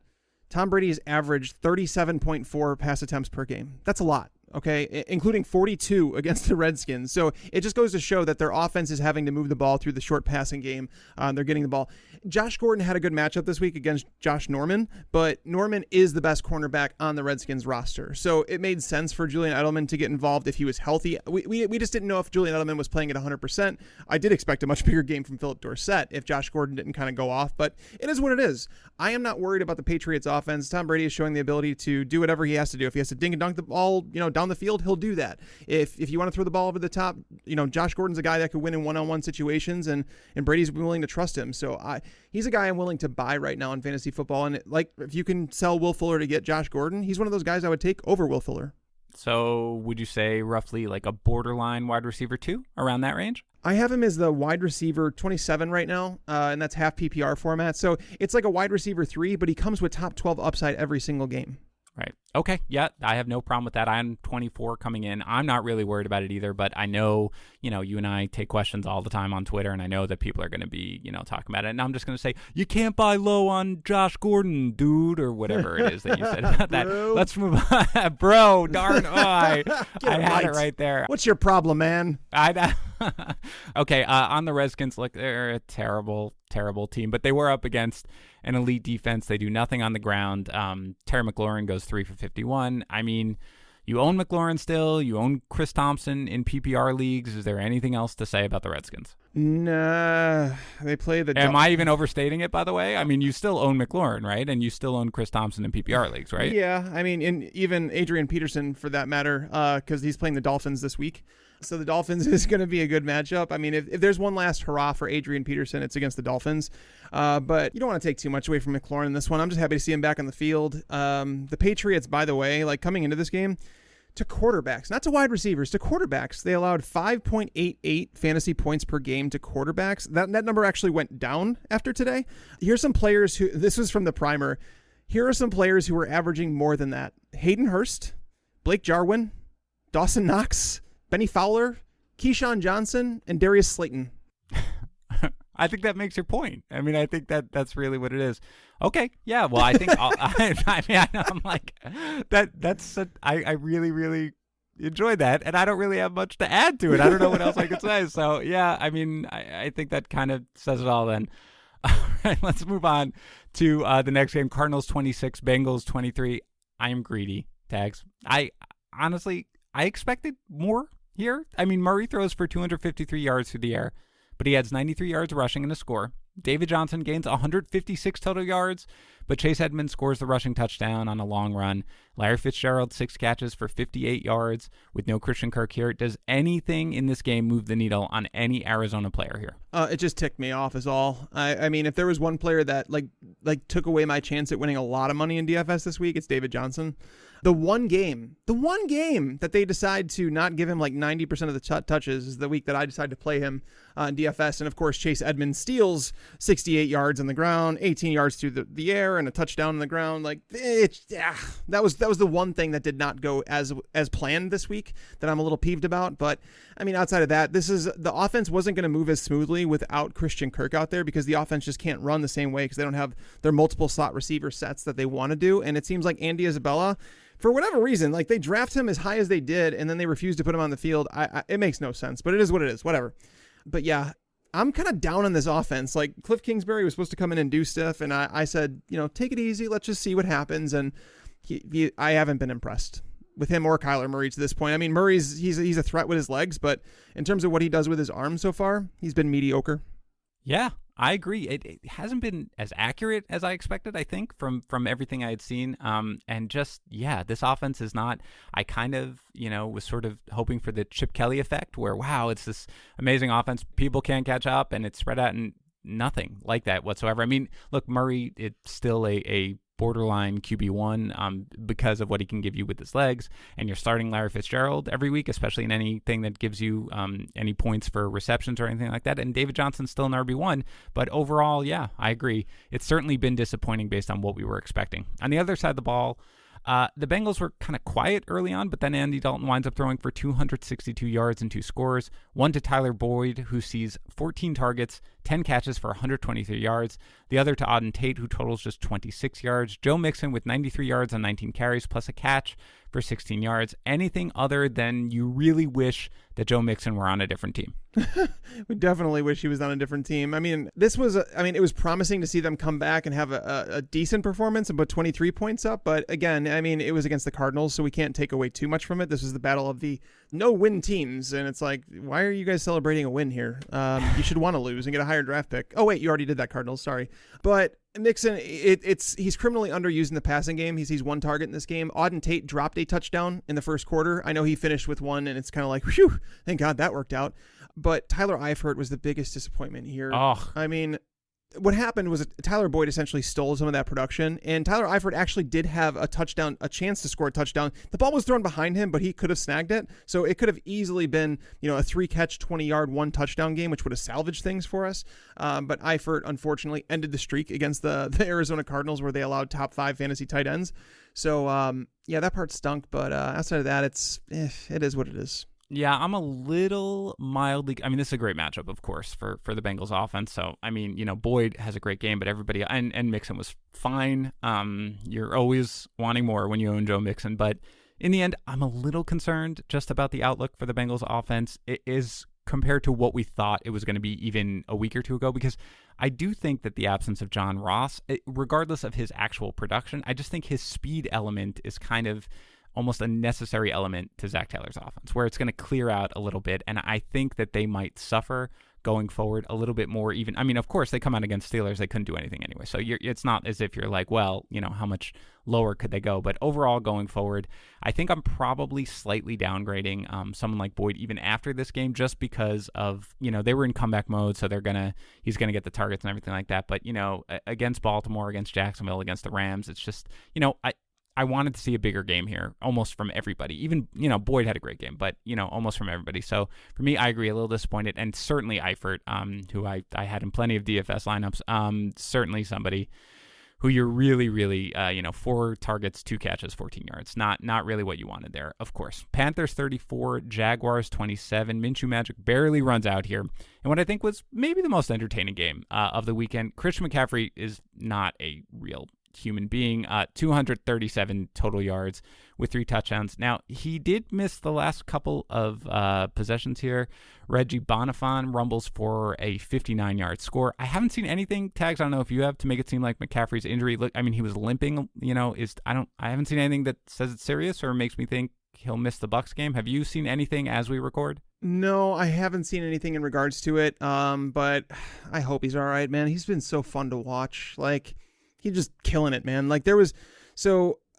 Tom Brady has averaged 37.4 pass attempts per game. That's a lot. Okay, including 42 against the Redskins. So it just goes to show that their offense is having to move the ball through the short passing game. They're getting the ball. Josh Gordon had a good matchup this week against Josh Norman, but Norman is the best cornerback on the Redskins roster. So it made sense for Julian Edelman to get involved if he was healthy. We just didn't know if Julian Edelman was playing at 100%. I did expect a much bigger game from Philip Dorsett if Josh Gordon didn't kind of go off, but it is what it is. I am not worried about the Patriots offense. Tom Brady is showing the ability to do whatever he has to do. If he has to dink and dunk the ball, you know, down the field, he'll do that. If you want to throw the ball over the top, you know, Josh Gordon's a guy that could win in one-on-one situations, and Brady's willing to trust him. So he's a guy I'm willing to buy right now in fantasy football. And like, if you can sell Will Fuller to get Josh Gordon, he's one of those guys I would take over Will Fuller. So would you say roughly like a borderline wide receiver 2 around that range? I have him as the wide receiver 27 right now, and that's half PPR format. So it's like a wide receiver 3, but he comes with top 12 upside every single game. Right. Okay. Yeah, I have no problem with that. I'm 24 coming in. I'm not really worried about it either, but I know, you know, you and I take questions all the time on Twitter, and I know that people are going to be, you know, talking about it. And I'm just going to say, you can't buy low on Josh Gordon, dude, or whatever it is that you said about that. Let's move on. Bro, darn. I had it right there. What's your problem, man? Okay. On the Redskins, look, they're a terrible team, but they were up against an elite defense. They do nothing on the ground. Terry McLaurin goes 3 for 51. I mean, You own McLaurin still. You own Chris Thompson in PPR leagues. Is there anything else to say about the Redskins? Nah, they play the... Am I even overstating it, by the way? I mean, you still own McLaurin, right? And you still own Chris Thompson in PPR leagues, right? Yeah, I mean, and even Adrian Peterson, for that matter, because he's playing the Dolphins this week. So the Dolphins is going to be a good matchup. I mean, if there's one last hurrah for Adrian Peterson, it's against the Dolphins. But you don't want to take too much away from McLaurin in this one. I'm just happy to see him back on the field. The Patriots, by the way, like coming into this game, to quarterbacks, not to wide receivers, to quarterbacks, they allowed 5.88 fantasy points per game to quarterbacks. That number actually went down after today. Here's some players who, this was from the primer. Here are some players who were averaging more than that. Hayden Hurst, Blake Jarwin, Dawson Knox, Benny Fowler, Keyshawn Johnson, and Darius Slayton. I think that makes your point. I mean, I think that's really what it is. Okay, yeah. Well, I think I'm like I really, really enjoyed that, and I don't really have much to add to it. I don't know what else I could say. So yeah, I mean, I think that kind of says it all. Then, all right, let's move on to the next game. Cardinals 26, Bengals 23. I am greedy. Tags. I honestly expected more here. I mean, Murray throws for 253 yards through the air, but he adds 93 yards rushing and a score. David Johnson gains 156 total yards, but Chase Edmonds scores the rushing touchdown on a long run. Larry Fitzgerald, 6 catches for 58 yards with no Christian Kirk here. Does anything in this game move the needle on any Arizona player here? It just ticked me off is all. I mean, if there was one player that like took away my chance at winning a lot of money in DFS this week, it's David Johnson. The one game that they decide to not give him like 90% of the touches is the week that I decided to play him in DFS. And of course, Chase Edmonds steals 68 yards on the ground, 18 yards through the air, and a touchdown on the ground. Like that was the one thing that did not go as planned this week that I'm a little peeved about. But I mean, outside of that, the offense wasn't going to move as smoothly without Christian Kirk out there because the offense just can't run the same way because they don't have their multiple slot receiver sets that they want to do. And it seems like Andy Isabella, for whatever reason, like they draft him as high as they did, and then they refuse to put him on the field. It makes no sense, but it is what it is. Whatever. But yeah, I'm kind of down on this offense. Like Cliff Kingsbury was supposed to come in and do stuff, and I said, take it easy. Let's just see what happens. And I haven't been impressed with him or Kyler Murray to this point. I mean, Murray's he's a threat with his legs, but in terms of what he does with his arms so far, he's been mediocre. Yeah, I agree. It hasn't been as accurate as I expected, I think, from everything I had seen. And just, yeah, this offense is not, I kind of, was sort of hoping for the Chip Kelly effect where, wow, it's this amazing offense. People can't catch up and it's spread out and nothing like that whatsoever. I mean, look, Murray, it's still a borderline QB1 because of what he can give you with his legs, and you're starting Larry Fitzgerald every week, especially in anything that gives you any points for receptions or anything like that. And David Johnson's still an RB1, but overall, yeah, I agree. It's certainly been disappointing based on what we were expecting. On the other side of the ball, the Bengals were kind of quiet early on, but then Andy Dalton winds up throwing for 262 yards and 2 scores, one to Tyler Boyd, who sees 14 targets, 10 catches for 123 yards, the other to Auden Tate, who totals just 26 yards, Joe Mixon with 93 yards on 19 carries, plus a catch for 16 yards. Anything other than you really wish that Joe Mixon were on a different team? We definitely wish he was on a different team. I mean, it was promising to see them come back and have a decent performance and put 23 points up. But again, I mean, it was against the Cardinals, so we can't take away too much from it. This was the battle of the no-win teams. And it's like, why are you guys celebrating a win here? You should want to lose and get a higher draft pick. Oh, wait, you already did that, Cardinals. Sorry. But Mixon, he's criminally underused in the passing game. He sees one target in this game. Auden Tate dropped a touchdown in the first quarter. I know he finished with one, and it's kind of like, whew, thank God that worked out. But Tyler Eifert was the biggest disappointment here. Oh. I mean, what happened was Tyler Boyd essentially stole some of that production, and Tyler Eifert actually did have a chance to score a touchdown. The ball was thrown behind him, but he could have snagged it. So it could have easily been, a 3-catch, 20-yard, 1-touchdown game, which would have salvaged things for us. But Eifert, unfortunately, ended the streak against the Arizona Cardinals, where they allowed top 5 fantasy tight ends. So, yeah, that part stunk. But outside of that, it is what it is. Yeah, I'm a little mildly. I mean, this is a great matchup, of course, for the Bengals offense. So, I mean, Boyd has a great game, but everybody and Mixon was fine. You're always wanting more when you own Joe Mixon, but in the end, I'm a little concerned just about the outlook for the Bengals offense. It is compared to what we thought it was going to be even a week or two ago, because I do think that the absence of John Ross, regardless of his actual production, I just think his speed element is kind of almost a necessary element to Zach Taylor's offense, where it's going to clear out a little bit. And I think that they might suffer going forward a little bit more. Even, I mean, of course, they come out against Steelers. They couldn't do anything anyway. So it's not as if you're like, well, how much lower could they go? But overall, going forward, I think I'm probably slightly downgrading someone like Boyd even after this game, just because of, they were in comeback mode. So he's going to get the targets and everything like that. But, against Baltimore, against Jacksonville, against the Rams, it's just, I wanted to see a bigger game here, almost from everybody. Even, Boyd had a great game, but, almost from everybody. So for me, I agree, a little disappointed. And certainly Eifert, who I had in plenty of DFS lineups, certainly somebody who you're really, really, 4 targets, 2 catches, 14 yards. Not really what you wanted there, of course. Panthers 34, Jaguars 27. Minshew Magic barely runs out here. And what I think was maybe the most entertaining game of the weekend, Christian McCaffrey is not a real human being. 237 total yards with 3 touchdowns. Now, he did miss the last couple of possessions here. Reggie Bonifant rumbles for a 59-yard score. I haven't seen anything, Tags, I don't know if you have, to make it seem like McCaffrey's injury. Look, I mean, he was limping, I haven't seen anything that says it's serious or makes me think he'll miss the Bucs game. Have you seen anything as we record? No, I haven't seen anything in regards to it. But I hope he's all right, man. He's been so fun to watch. Like, he's just killing it, man. Like,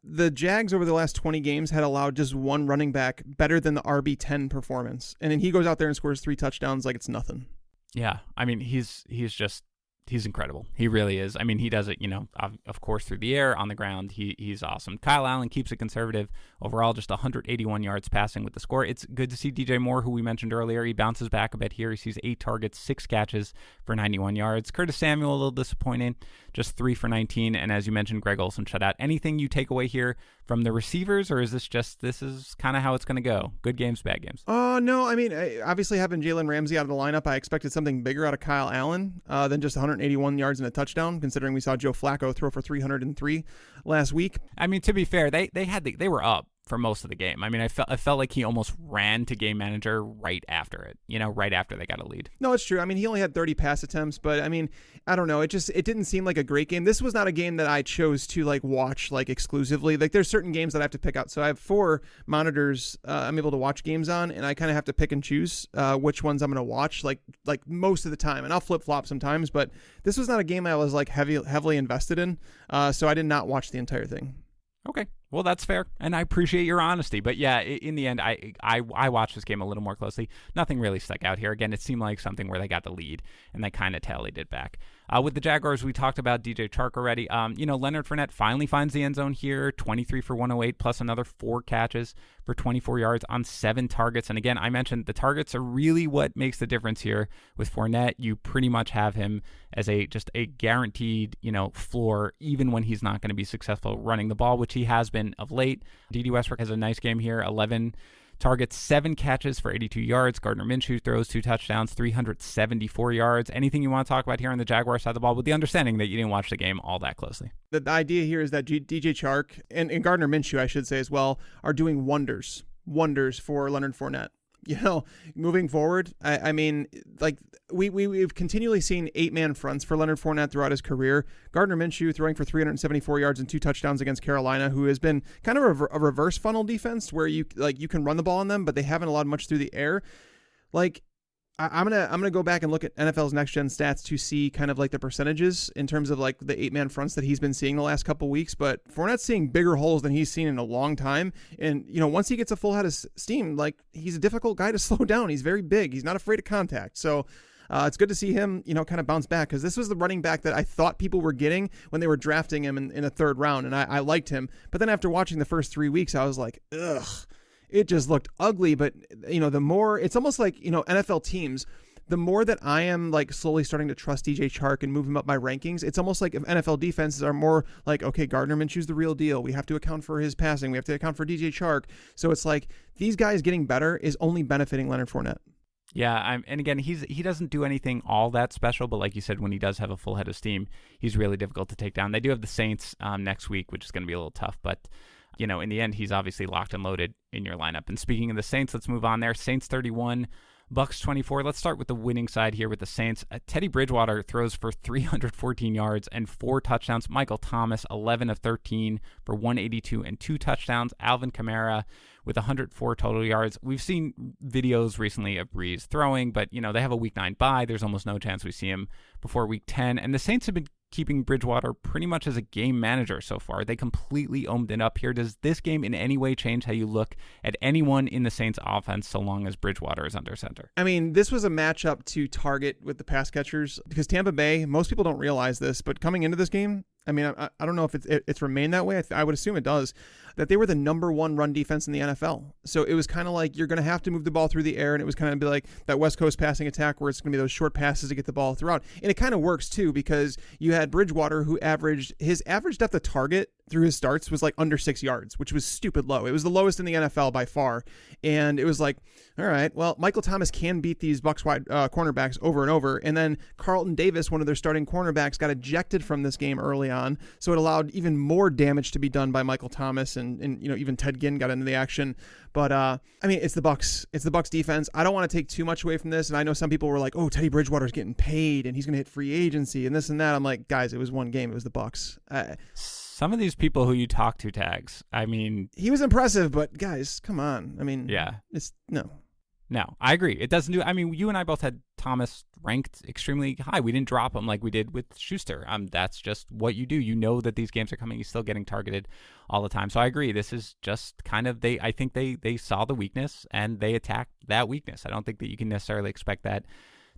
the Jags over the last 20 games had allowed just one running back better than the RB10 performance. And then he goes out there and scores 3 touchdowns like it's nothing. Yeah. I mean, he's incredible. He really is. I mean, he does it, of course, through the air, on the ground. He's awesome. Kyle Allen keeps it conservative. Overall, just 181 yards passing with the score. It's good to see DJ Moore, who we mentioned earlier. He bounces back a bit here. He sees 8 targets, 6 catches for 91 yards. Curtis Samuel, a little disappointing, just 3 for 19. And as you mentioned, Greg Olsen shut out. Anything you take away here from the receivers, or is this is kind of how it's going to go? Good games, bad games? No. I mean, obviously having Jalen Ramsey out of the lineup, I expected something bigger out of Kyle Allen than just 181 yards and a touchdown, considering we saw Joe Flacco throw for 303 last week. I mean, to be fair, they were up for most of the game. I mean, I felt like he almost ran to game manager right after it, right after they got a lead. No, it's true. I mean, he only had 30 pass attempts, but I mean, I don't know. It didn't seem like a great game. This was not a game that I chose to watch exclusively. Like, there's certain games that I have to pick out. So I have 4 monitors I'm able to watch games on, and I kind of have to pick and choose which ones I'm going to watch like most of the time. And I'll flip flop sometimes, but this was not a game I was heavily invested in. So I did not watch the entire thing. Okay. Well, that's fair, and I appreciate your honesty. But yeah, in the end, I watched this game a little more closely. Nothing really stuck out here. Again, it seemed like something where they got the lead, and they kind of tallied it back. With the Jaguars, we talked about DJ Chark already. Leonard Fournette finally finds the end zone here, 23 for 108, plus another 4 catches for 24 yards on 7 targets. And again, I mentioned the targets are really what makes the difference here. With Fournette, you pretty much have him as just a guaranteed, floor, even when he's not going to be successful running the ball, which he has been of late. D.D. Westbrook has a nice game here, 11 targets, 7 catches for 82 yards. Gardner Minshew throws 2 touchdowns, 374 yards. Anything you want to talk about here on the Jaguars side of the ball, with the understanding that you didn't watch the game all that closely? The idea here is that DJ Chark and Gardner Minshew, I should say as well, are doing wonders for Leonard Fournette. Moving forward, I mean, we've continually seen 8-man fronts for Leonard Fournette throughout his career. Gardner Minshew throwing for 374 yards and 2 touchdowns against Carolina, who has been kind of a reverse funnel defense where you can run the ball on them, but they haven't allowed much through the air. I'm gonna go back and look at NFL's next gen stats to see kind of the percentages in terms of the 8-man fronts that he's been seeing the last couple weeks. But Fournette's seeing bigger holes than he's seen in a long time. And once he gets a full head of steam, he's a difficult guy to slow down. He's very big. He's not afraid of contact. So it's good to see him, kind of bounce back, because this was the running back that I thought people were getting when they were drafting him in a 3rd round, and I liked him. But then after watching the first 3 weeks, I was like, ugh. It just looked ugly. But, the more, it's almost like, NFL teams, the more that I am slowly starting to trust DJ Chark and move him up my rankings, it's almost like if NFL defenses are more okay, Gardner Minshew's the real deal. We have to account for his passing. We have to account for DJ Chark. So it's these guys getting better is only benefiting Leonard Fournette. Yeah, and again, he doesn't do anything all that special, but like you said, when he does have a full head of steam, he's really difficult to take down. They do have the Saints next week, which is going to be a little tough, but in the end, he's obviously locked and loaded in your lineup. And speaking of the Saints, let's move on there. Saints 31, Bucks 24. Let's start with the winning side here with the Saints. Teddy Bridgewater throws for 314 yards and 4 touchdowns. Michael Thomas, 11 of 13 for 182 and 2 touchdowns. Alvin Kamara with 104 total yards. We've seen videos recently of Breeze throwing, but, they have a week 9 bye. There's almost no chance we see him before week 10. And the Saints have been keeping Bridgewater pretty much as a game manager so far. They completely owned it up here. Does this game in any way change how you look at anyone in the Saints offense so long as Bridgewater is under center? I mean, this was a matchup to target with the pass catchers because Tampa Bay, most people don't realize this, but coming into this game, I mean, I don't know if it's remained that way. I would assume it does, that they were the number 1 run defense in the NFL. So it was kind of like you're going to have to move the ball through the air, and it was kind of be like that West Coast passing attack where it's going to be those short passes to get the ball throughout. And it kind of works too because you had Bridgewater who his average depth of target through his starts was like under 6 yards, which was stupid low. It was the lowest in the NFL by far. And it was like, all right, well, Michael Thomas can beat these Bucs wide cornerbacks over and over. And then Carlton Davis, one of their starting cornerbacks, got ejected from this game early on. So it allowed even more damage to be done by Michael Thomas and even Ted Ginn got into the action. But I mean, it's the Bucs. It's the Bucs defense. I don't want to take too much away from this. And I know some people were like, oh, Teddy Bridgewater's getting paid and he's going to hit free agency and this and that. I'm like, guys, it was one game. It was the Bucs. Some of these people who you talk to, Tags, I mean... He was impressive, but guys, come on. I mean... Yeah. It's... No. No, I agree. It doesn't do... I mean, you and I both had Thomas ranked extremely high. We didn't drop him like we did with Schuster. That's just what you do. You know that these games are coming. He's still getting targeted all the time. So I agree. This is just kind of... I think they saw the weakness and they attacked that weakness. I don't think that you can necessarily expect that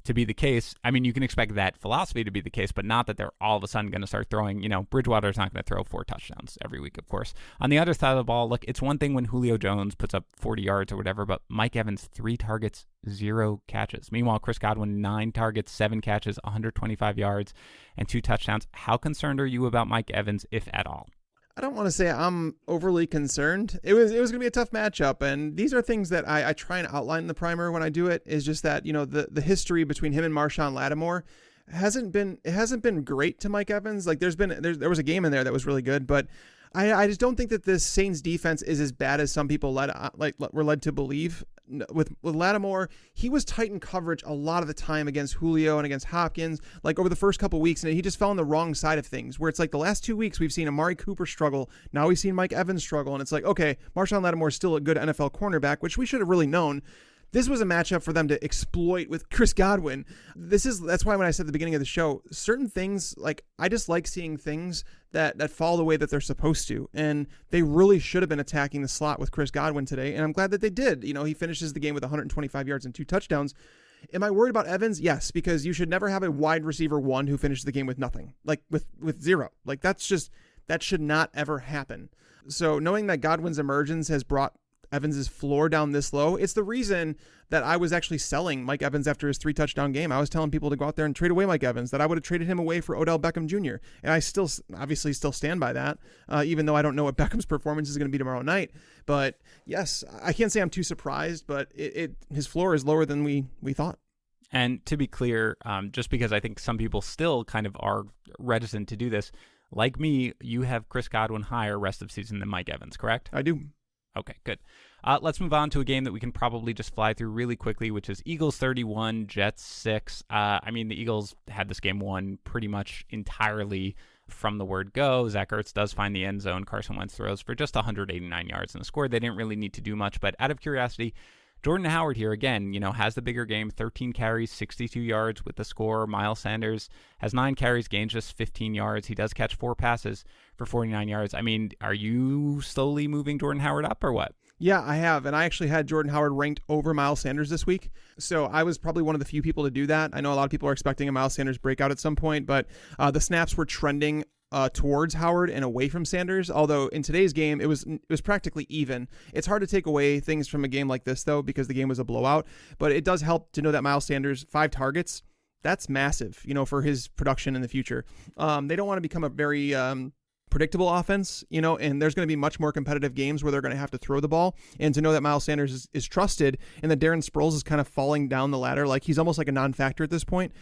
to be the case. I mean, you can expect that philosophy to be the case, but not that they're all of a sudden going to start throwing, Bridgewater's not going to throw 4 touchdowns every week, of course. On the other side of the ball, look, it's one thing when Julio Jones puts up 40 yards or whatever, but Mike Evans, 3 targets, 0 catches. Meanwhile, Chris Godwin, 9 targets, 7 catches, 125 yards, and 2 touchdowns. How concerned are you about Mike Evans, if at all? I don't want to say I'm overly concerned. It was going to be a tough matchup, and these are things that I try and outline in the primer when I do it. Is just that the history between him and Marshawn Lattimore hasn't been great to Mike Evans. Like there was a game in there that was really good, but I just don't think that this Saints defense is as bad as some people were led to believe. With Lattimore, he was tight in coverage a lot of the time against Julio and against Hopkins, like over the first couple weeks, and he just fell on the wrong side of things, where it's like the last 2 weeks we've seen Amari Cooper struggle, now we've seen Mike Evans struggle, and it's like, okay, Marshawn Lattimore is still a good NFL cornerback, which we should have really known. This was a matchup for them to exploit with Chris Godwin. That's why when I said at the beginning of the show, certain things, like I just like seeing things that fall the way that they're supposed to. And they really should have been attacking the slot with Chris Godwin today. And I'm glad that they did. He finishes the game with 125 yards and 2 touchdowns. Am I worried about Evans? Yes, because you should never have a wide receiver 1 who finishes the game with nothing, like with 0. Like that should not ever happen. So knowing that Godwin's emergence has brought Evans's floor down this low, it's the reason that I was actually selling Mike Evans after his 3 touchdown game. I was telling people to go out there and trade away Mike Evans, that I would have traded him away for Odell Beckham Jr. And I still stand by that, even though I don't know what Beckham's performance is going to be tomorrow night. But yes, I can't say I'm too surprised, but his floor is lower than we thought. And to be clear, just because I think some people still kind of are reticent to do this, like me, you have Chris Godwin higher rest of season than Mike Evans, correct? I do. Okay, good. Let's move on to a game that we can probably just fly through really quickly, which is Eagles 31, Jets 6. I mean, the Eagles had this game won pretty much entirely from the word go. Zach Ertz does find the end zone. Carson Wentz throws for just 189 yards in the score. They didn't really need to do much, but out of curiosity, Jordan Howard here again, has the bigger game, 13 carries, 62 yards with the score. Miles Sanders has 9 carries, gains just 15 yards. He does catch 4 passes for 49 yards. I mean, are you slowly moving Jordan Howard up or what? Yeah, I have. And I actually had Jordan Howard ranked over Miles Sanders this week. So I was probably one of the few people to do that. I know a lot of people are expecting a Miles Sanders breakout at some point, but the snaps were trending towards Howard and away from Sanders. Although in today's game, it was practically even. It's hard to take away things from a game like this, though, because the game was a blowout. But it does help to know that Miles Sanders, 5 targets, that's massive, for his production in the future. They don't want to become a very predictable offense, and there's going to be much more competitive games where they're going to have to throw the ball. And to know that Miles Sanders is trusted and that Darren Sproles is kind of falling down the ladder, like he's almost like a non-factor at this point,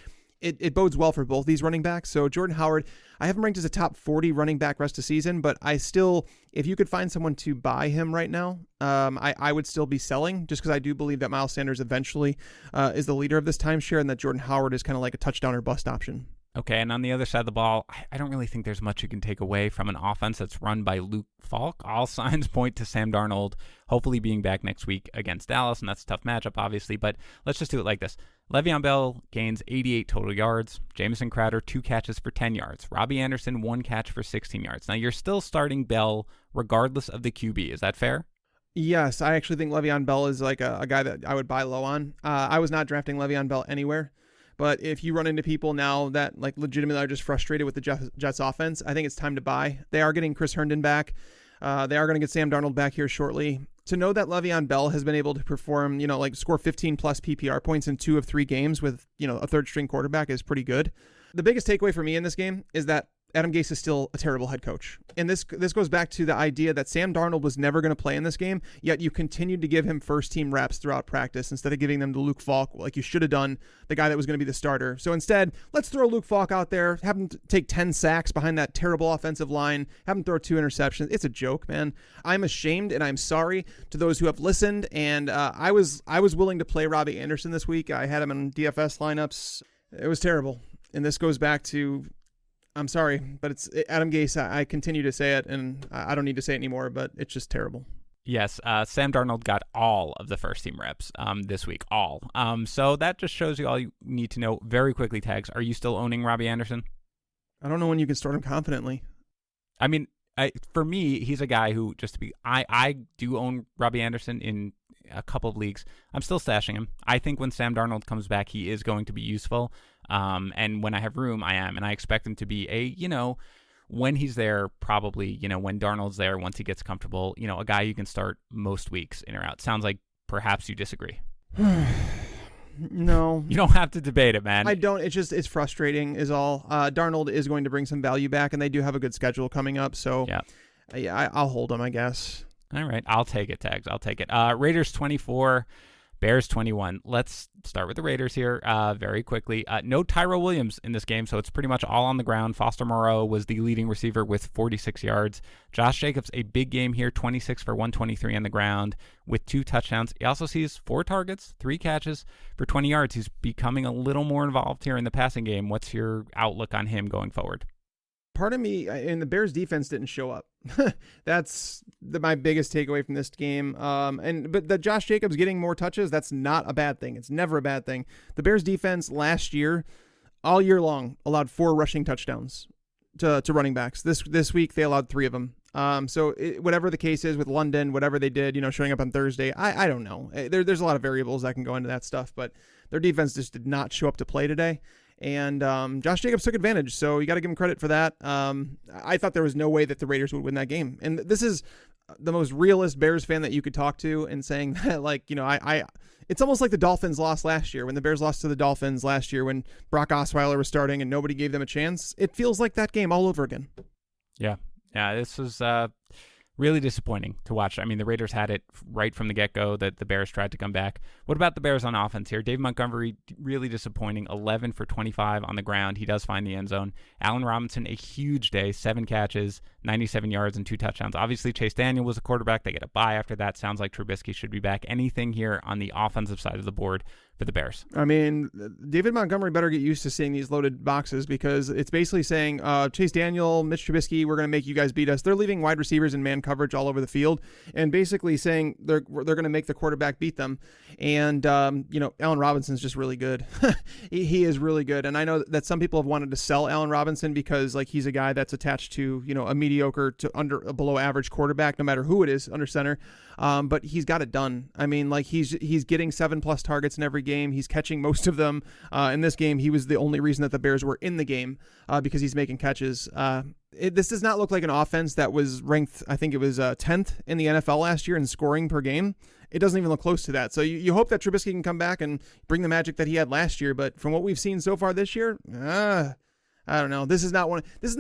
it bodes well for both these running backs. So Jordan Howard, I have him ranked as a top 40 running back rest of season, but I still, if you could find someone to buy him right now, I would still be selling, just because I do believe that Miles Sanders eventually is the leader of this timeshare, and that Jordan Howard is kind of like a touchdown or bust option. Okay, and on the other side of the ball, I don't really think there's much you can take away from an offense that's run by Luke Falk. All signs point to Sam Darnold hopefully being back next week against Dallas, and that's a tough matchup, obviously, but let's just do it like this. Le'Veon Bell gains 88 total yards. Jamison Crowder, 2 catches for 10 yards. Robbie Anderson, 1 catch for 16 yards. Now, you're still starting Bell regardless of the QB. Is that fair? Yes, I actually think Le'Veon Bell is like a guy that I would buy low on. I was not drafting Le'Veon Bell anywhere. But if you run into people now that like legitimately are just frustrated with the Jets offense, I think it's time to buy. They are getting Chris Herndon back. They are going to get Sam Darnold back here shortly. To know that Le'Veon Bell has been able to perform, like score 15 plus PPR points in 2 of 3 games with, a third string quarterback is pretty good. The biggest takeaway for me in this game is that Adam Gase is still a terrible head coach. And this goes back to the idea that Sam Darnold was never going to play in this game, yet you continued to give him first team reps throughout practice instead of giving them to Luke Falk like you should have done, the guy that was going to be the starter. So instead, let's throw Luke Falk out there, have him take 10 sacks behind that terrible offensive line, have him throw 2 interceptions. It's a joke, man. I'm ashamed and I'm sorry to those who have listened. And I was willing to play Robbie Anderson this week. I had him in DFS lineups. It was terrible. And this goes back to, I'm sorry, but it's Adam Gase. I continue to say it, and I don't need to say it anymore, but it's just terrible. Yes, Sam Darnold got all of the first team reps this week, all. So that just shows you all you need to know. Very quickly, Tags, are you still owning Robbie Anderson? I don't know when you can start him confidently. I mean, for me, he's a guy who, I do own Robbie Anderson in a couple of leagues. I'm still stashing him. I think when Sam Darnold comes back, he is going to be useful. And when I have room, I am. And I expect him to be when he's there, probably, when Darnold's there, once he gets comfortable, a guy you can start most weeks in or out. Sounds like perhaps you disagree. No. You don't have to debate it, man. I don't. It's frustrating is all. Darnold is going to bring some value back, and they do have a good schedule coming up. So yeah, I'll hold him, I guess. All right. I'll take it, Tags. I'll take it. Raiders 24, Bears 21. Let's start with the Raiders here very quickly. No Tyrell Williams in this game, so it's pretty much all on the ground. Foster Moreau was the leading receiver with 46 yards. Josh Jacobs, a big game here, 26 for 123 on the ground with 2 touchdowns. He also sees 4 targets, 3 catches for 20 yards. He's becoming a little more involved here in the passing game. What's your outlook on him going forward? Part of me, and the Bears defense didn't show up. That's my biggest takeaway from this game. But the Josh Jacobs getting more touches, that's not a bad thing. It's never a bad thing. The Bears defense last year, all year long, allowed 4 rushing touchdowns to running backs. This week, they allowed 3 of them. Whatever the case is with London, whatever they did, showing up on Thursday, I don't know. There's a lot of variables that can go into that stuff, but their defense just did not show up to play today. And Josh Jacobs took advantage, so you got to give him credit for that. I thought there was no way that the Raiders would win that game. And this is the most realist Bears fan that you could talk to, and saying that, it's almost like the Dolphins lost last year, when the Bears lost to the Dolphins last year when Brock Osweiler was starting and nobody gave them a chance. It feels like that game all over again. Yeah, this was really disappointing to watch. I mean, the Raiders had it right from the get-go that the Bears tried to come back. What about the Bears on offense here? Dave Montgomery, really disappointing, 11 for 25 on the ground. He does find the end zone. Allen Robinson, a huge day, 7 catches, 97 yards, and 2 touchdowns. Obviously, Chase Daniel was a quarterback. They get a bye after that. Sounds like Trubisky should be back. Anything here on the offensive side of the board for the Bears? I mean, David Montgomery better get used to seeing these loaded boxes, because it's basically saying, Chase Daniel, Mitch Trubisky, we're going to make you guys beat us. They're leaving wide receivers in man coverage all over the field, and basically saying they're going to make the quarterback beat them. And, Allen Robinson's just really good. he is really good. And I know that some people have wanted to sell Allen Robinson because he's a guy that's attached to, a mediocre to a below average quarterback, no matter who it is under center. But he's got it done. I mean, he's getting 7+ targets in every game. He's catching most of them. In this game, he was the only reason that the Bears were in the game, because he's making catches. This does not look like an offense that was ranked, I think it was 10th in the NFL last year in scoring per game. It doesn't even look close to that. So you hope that Trubisky can come back and bring the magic that he had last year. But from what we've seen so far this year, I don't know. This is not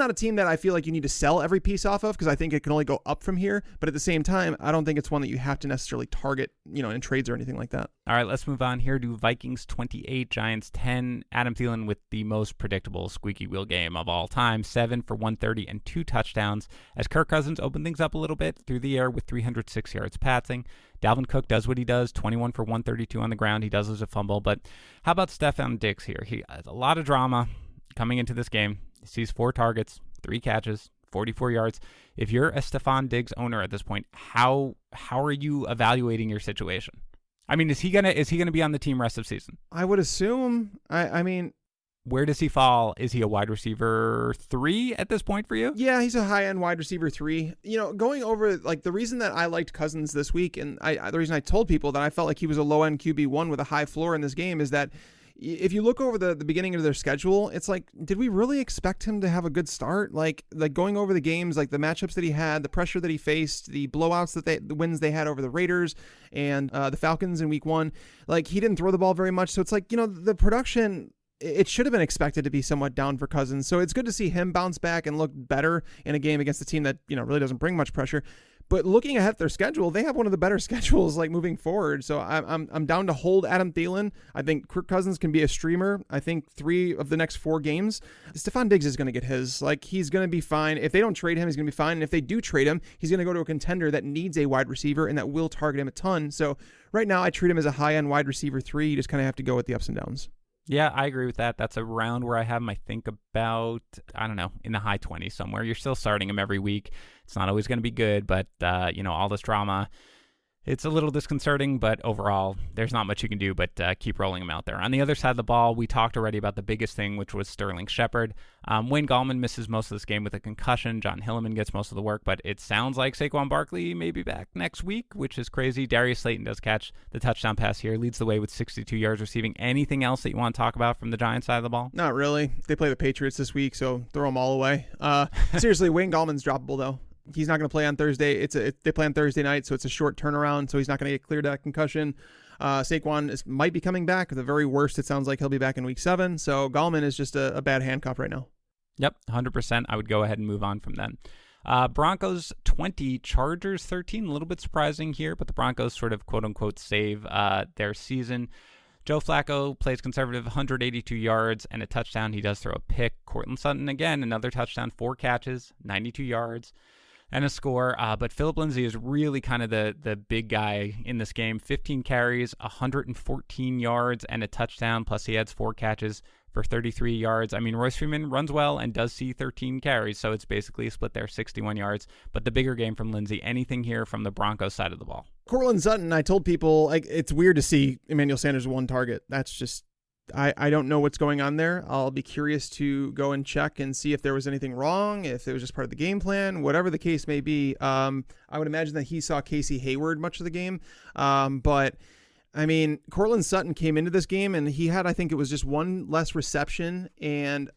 a team that I feel like you need to sell every piece off of, because I think it can only go up from here. But at the same time, I don't think it's one that you have to necessarily target, in trades or anything like that. All right, let's move on here to Vikings 28, Giants 10. Adam Thielen with the most predictable squeaky wheel game of all time, 7 for 130 and 2 touchdowns, as Kirk Cousins opened things up a little bit through the air with 306 yards passing. Dalvin Cook does what he does, 21 for 132 on the ground. He does lose a fumble, but how about Stefon Diggs here? He has a lot of drama coming into this game. He sees 4 targets, 3 catches, 44 yards. If you're a Stefon Diggs owner at this point, how are you evaluating your situation? I mean, is he gonna be on the team rest of season? I would assume. I mean, where does he fall? Is he a wide receiver 3 at this point for you? Yeah, he's a high-end wide receiver 3. Going over, like, the reason that I liked Cousins this week, and the reason I told people that I felt like he was a low-end QB1 with a high floor in this game, is that if you look over the beginning of their schedule, it's like, did we really expect him to have a good start? Like going over the games, like the matchups that he had, the pressure that he faced, the blowouts the wins they had over the Raiders and the Falcons in week 1, like, he didn't throw the ball very much. So it's like, the production, it should have been expected to be somewhat down for Cousins. So it's good to see him bounce back and look better in a game against a team that, really doesn't bring much pressure. But looking ahead at their schedule, they have one of the better schedules, like, moving forward. So I'm down to hold Adam Thielen. I think Kirk Cousins can be a streamer. I think 3 of the next 4 games, Stefon Diggs is going to get his. Like, he's going to be fine. If they don't trade him, he's going to be fine. And if they do trade him, he's going to go to a contender that needs a wide receiver and that will target him a ton. So right now, I treat him as a high-end wide receiver 3. You just kind of have to go with the ups and downs. Yeah, I agree with that. That's around where I have him, I think, about, I don't know, in the high 20s somewhere. You're still starting him every week. It's not always going to be good, but, all this drama, it's a little disconcerting, but overall, there's not much you can do but keep rolling him out there. On the other side of the ball, we talked already about the biggest thing, which was Sterling Shepard. Wayne Gallman misses most of this game with a concussion. John Hilliman gets most of the work, but it sounds like Saquon Barkley may be back next week, which is crazy. Darius Slayton does catch the touchdown pass here, leads the way with 62 yards receiving. Anything else that you want to talk about from the Giants side of the ball? Not really. They play the Patriots this week, so throw them all away. Seriously, Wayne Gallman's droppable, though. He's not going to play on Thursday. They play on Thursday night, so it's a short turnaround, so he's not going to get cleared of that concussion. Saquon might be coming back. At the very worst, it sounds like he'll be back in week 7. So Gallman is just a bad handcuff right now. Yep, 100%. I would go ahead and move on from then. Broncos 20, Chargers 13. A little bit surprising here, but the Broncos sort of quote-unquote save their season. Joe Flacco plays conservative, 182 yards and a touchdown. He does throw a pick. Courtland Sutton, again, another touchdown, 4 catches, 92 yards. And a score, but Phillip Lindsay is really kind of the big guy in this game. 15 carries, 114 yards, and a touchdown, plus he adds 4 catches for 33 yards. I mean, Royce Freeman runs well and does see 13 carries, so it's basically a split there, 61 yards. But the bigger game from Lindsay. Anything here from the Broncos side of the ball? Courtland Sutton, I told people, like, it's weird to see Emmanuel Sanders 1 target. That's just... I don't know what's going on there. I'll be curious to go and check and see if there was anything wrong, if it was just part of the game plan, whatever the case may be. I would imagine that he saw Casey Hayward much of the game. But, I mean, Courtland Sutton came into this game and he had, I think it was just 1 less reception, and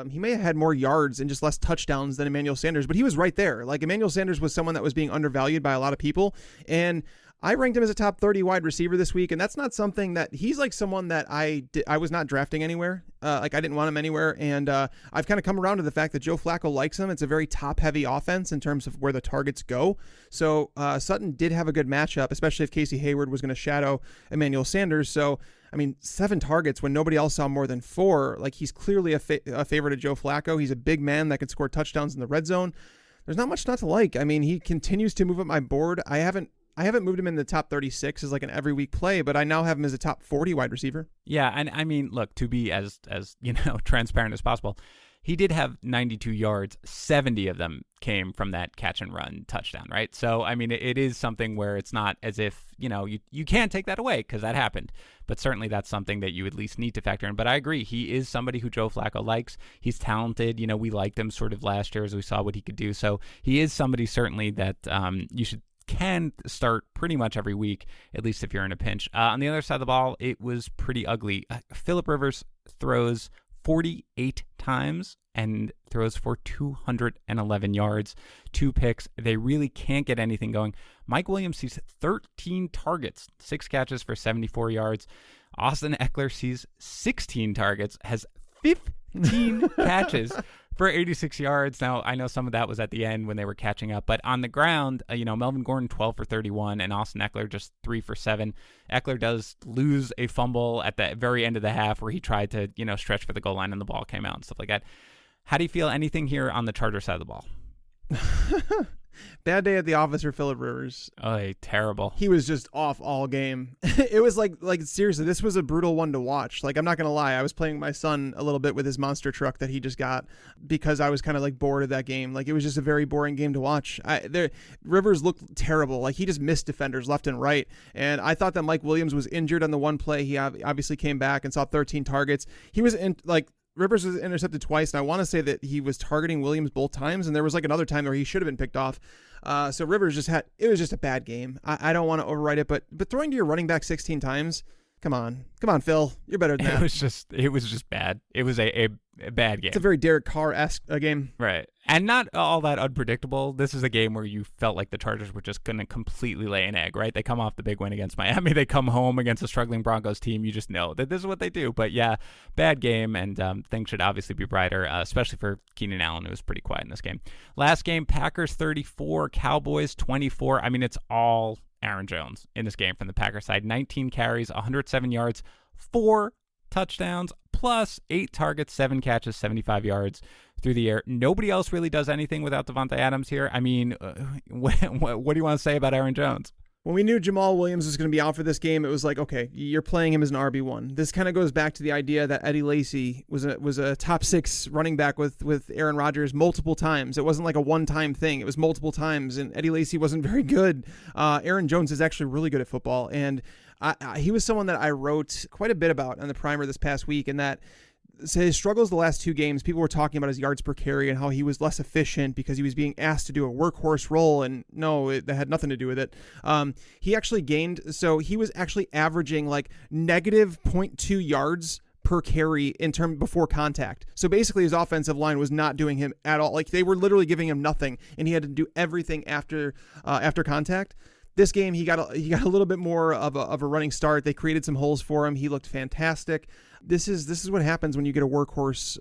he may have had more yards and just less touchdowns than Emmanuel Sanders, but he was right there. Like, Emmanuel Sanders was someone that was being undervalued by a lot of people, and I ranked him as a top 30 wide receiver this week, and that's not something that he's like someone that I was not drafting anywhere. Like, I didn't want him anywhere, and I've kind of come around to the fact that Joe Flacco likes him. It's a very top-heavy offense in terms of where the targets go. So Sutton did have a good matchup, especially if Casey Hayward was going to shadow Emmanuel Sanders. So, I mean, 7 targets when nobody else saw more than 4. Like, he's clearly a favorite of Joe Flacco. He's a big man that can score touchdowns in the red zone. There's not much not to like. I mean, he continues to move up my board. I haven't moved him in the top 36 as like an every week play, but I now have him as a top 40 wide receiver. Yeah, and I mean, look, to be as transparent as possible, he did have 92 yards. 70 of them came from that catch and run touchdown, right? So, I mean, it is something where it's not as if, you can't take that away because that happened. But certainly that's something that you at least need to factor in. But I agree. He is somebody who Joe Flacco likes. He's talented. We liked him sort of last year as we saw what he could do. So he is somebody certainly that you can start pretty much every week, at least if you're in a pinch. On the other side of the ball, it was pretty ugly. Phillip Rivers throws 48 times and throws for 211 yards, 2 picks. They really can't get anything going. Mike Williams sees 13 targets, 6 catches for 74 yards. Austin Eckler sees 16 targets, has 15 13 catches for 86 yards. Now, I know some of that was at the end when they were catching up, but on the ground, Melvin Gordon 12 for 31 and Austin Eckler just 3 for 7. Eckler does lose a fumble at the very end of the half where he tried to, stretch for the goal line and the ball came out and stuff like that. How do you feel? Anything here on the Chargers side of the ball? Bad day at the office for Phillip Rivers. Oh, terrible. He was just off all game. It was like seriously, this was a brutal one to watch. Like, I'm not going to lie. I was playing with my son a little bit with his monster truck that he just got because I was kind of like bored of that game. Like, it was just a very boring game to watch. Rivers looked terrible. Like, he just missed defenders left and right. And I thought that Mike Williams was injured on the one play. He obviously came back and saw 13 targets. He was Rivers was intercepted twice, and I want to say that he was targeting Williams both times, and there was like another time where he should have been picked off. So Rivers it was just a bad game. I don't want to overwrite it, but throwing to your running back 16 times, come on, Phil, you're better than that. It was just bad. It was a bad game. It's a very Derek Carr-esque game. Right. And not all that unpredictable. This is a game where you felt like the Chargers were just going to completely lay an egg, right? They come off the big win against Miami. They come home against a struggling Broncos team. You just know that this is what they do. But yeah, bad game, and things should obviously be brighter, especially for Keenan Allen, who was pretty quiet in this game. Last game, Packers 34, Cowboys 24. I mean, it's all Aaron Jones in this game from the Packers side. 19 carries, 107 yards, 4 touchdowns, plus 8 targets, 7 catches, 75 yards through the air. Nobody else really does anything without Devontae Adams here. I mean, what do you want to say about Aaron Jones? When we knew Jamal Williams was going to be out for this game, it was like, okay, you're playing him as an RB1. This kind of goes back to the idea that Eddie Lacy was a top 6 running back with Aaron Rodgers multiple times. It wasn't like a one-time thing. It was multiple times, and Eddie Lacy wasn't very good. Aaron Jones is actually really good at football, and he was someone that I wrote quite a bit about on the primer this past week, and that so his struggles the last 2 games, people were talking about his yards per carry and how he was less efficient because he was being asked to do a workhorse role, and no, that had nothing to do with it. He actually gained, so he was actually averaging like negative 0.2 yards per carry in term before contact. So basically his offensive line was not doing him at all. Like, they were literally giving him nothing, and he had to do everything after contact. This game, he got a little bit more of a running start. They created some holes for him. He looked fantastic. This is what happens when you get a workhorse,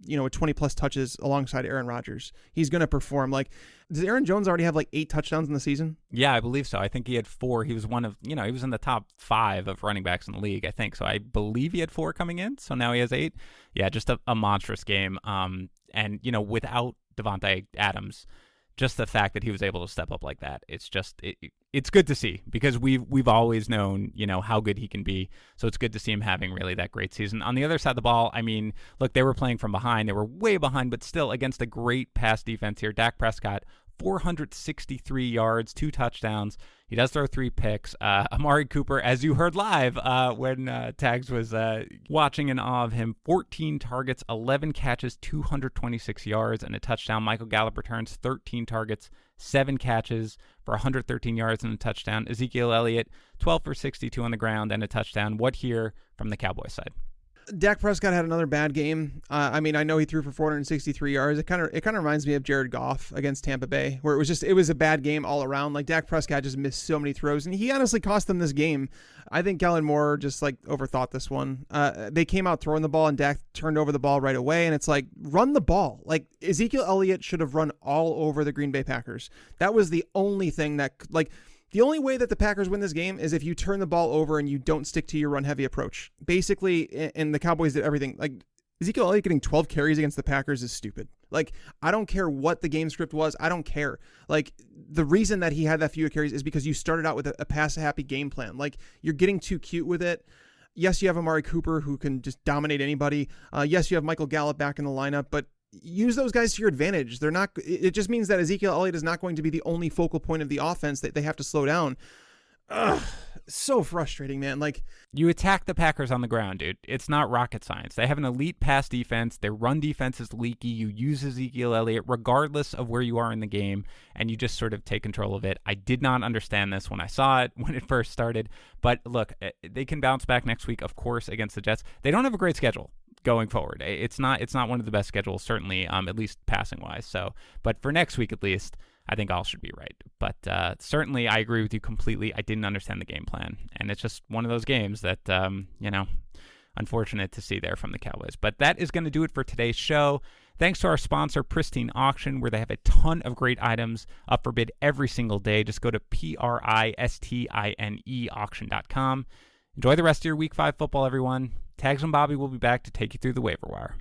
with 20 plus touches alongside Aaron Rodgers. He's going to perform. Like, does Aaron Jones already have like 8 touchdowns in the season? Yeah, I believe so. I think he had 4. He was one of, he was in the top 5 of running backs in the league, I think. So I believe he had 4 coming in. So now he has 8. Yeah, just a monstrous game. And without Devontae Adams, just the fact that he was able to step up like that, it's just it's good to see, because we've always known how good he can be. So it's good to see him having really that great season. On the other side of the ball, I mean, look, they were playing from behind. They were way behind, but still against a great pass defense here. Dak Prescott, 463 yards, 2 touchdowns. He does throw 3 picks. Amari Cooper, as you heard live when Tags was watching in awe of him, 14 targets, 11 catches, 226 yards, and a touchdown. Michael Gallup returns 13 targets, 7 catches for 113 yards and a touchdown. Ezekiel Elliott, 12 for 62 on the ground and a touchdown. What here from the Cowboys side? Dak Prescott had another bad game. I mean, I know he threw for 463 yards. It kind of reminds me of Jared Goff against Tampa Bay, where it was a bad game all around. Like, Dak Prescott just missed so many throws, and he honestly cost them this game. I think Kellen Moore just like overthought this one. They came out throwing the ball, and Dak turned over the ball right away, and it's like, run the ball. Like, Ezekiel Elliott should have run all over the Green Bay Packers. That was the only thing that, like, the only way that the Packers win this game is if you turn the ball over and you don't stick to your run-heavy approach. Basically, and the Cowboys did everything. Like, Ezekiel Elliott getting 12 carries against the Packers is stupid. Like, I don't care what the game script was. I don't care. Like, the reason that he had that few carries is because you started out with a pass-happy game plan. Like, you're getting too cute with it. Yes, you have Amari Cooper, who can just dominate anybody. Yes, you have Michael Gallup back in the lineup, but use those guys to your advantage. It just means that Ezekiel Elliott is not going to be the only focal point of the offense that they have to slow down. Ugh, so frustrating, man. Like, you attack the Packers on the ground, dude. It's not rocket science. They have an elite pass defense. Their run defense is leaky. You use Ezekiel Elliott regardless of where you are in the game, and you just sort of take control of it. I did not understand this when I saw it when it first started, but look, they can bounce back next week, of course, against the Jets. They don't have a great schedule going forward. It's not one of the best schedules, certainly, at least passing wise. So, but for next week at least, I think all should be right. But certainly, I agree with you completely. I didn't understand the game plan, and it's just one of those games that unfortunate to see there from the Cowboys. But that is going to do it for today's show. Thanks to our sponsor, Pristine Auction, where they have a ton of great items up for bid every single day. Just go to PRISTINE auction.com. Enjoy the rest of your Week 5 football, everyone. Tags and Bobby will be back to take you through the waiver wire.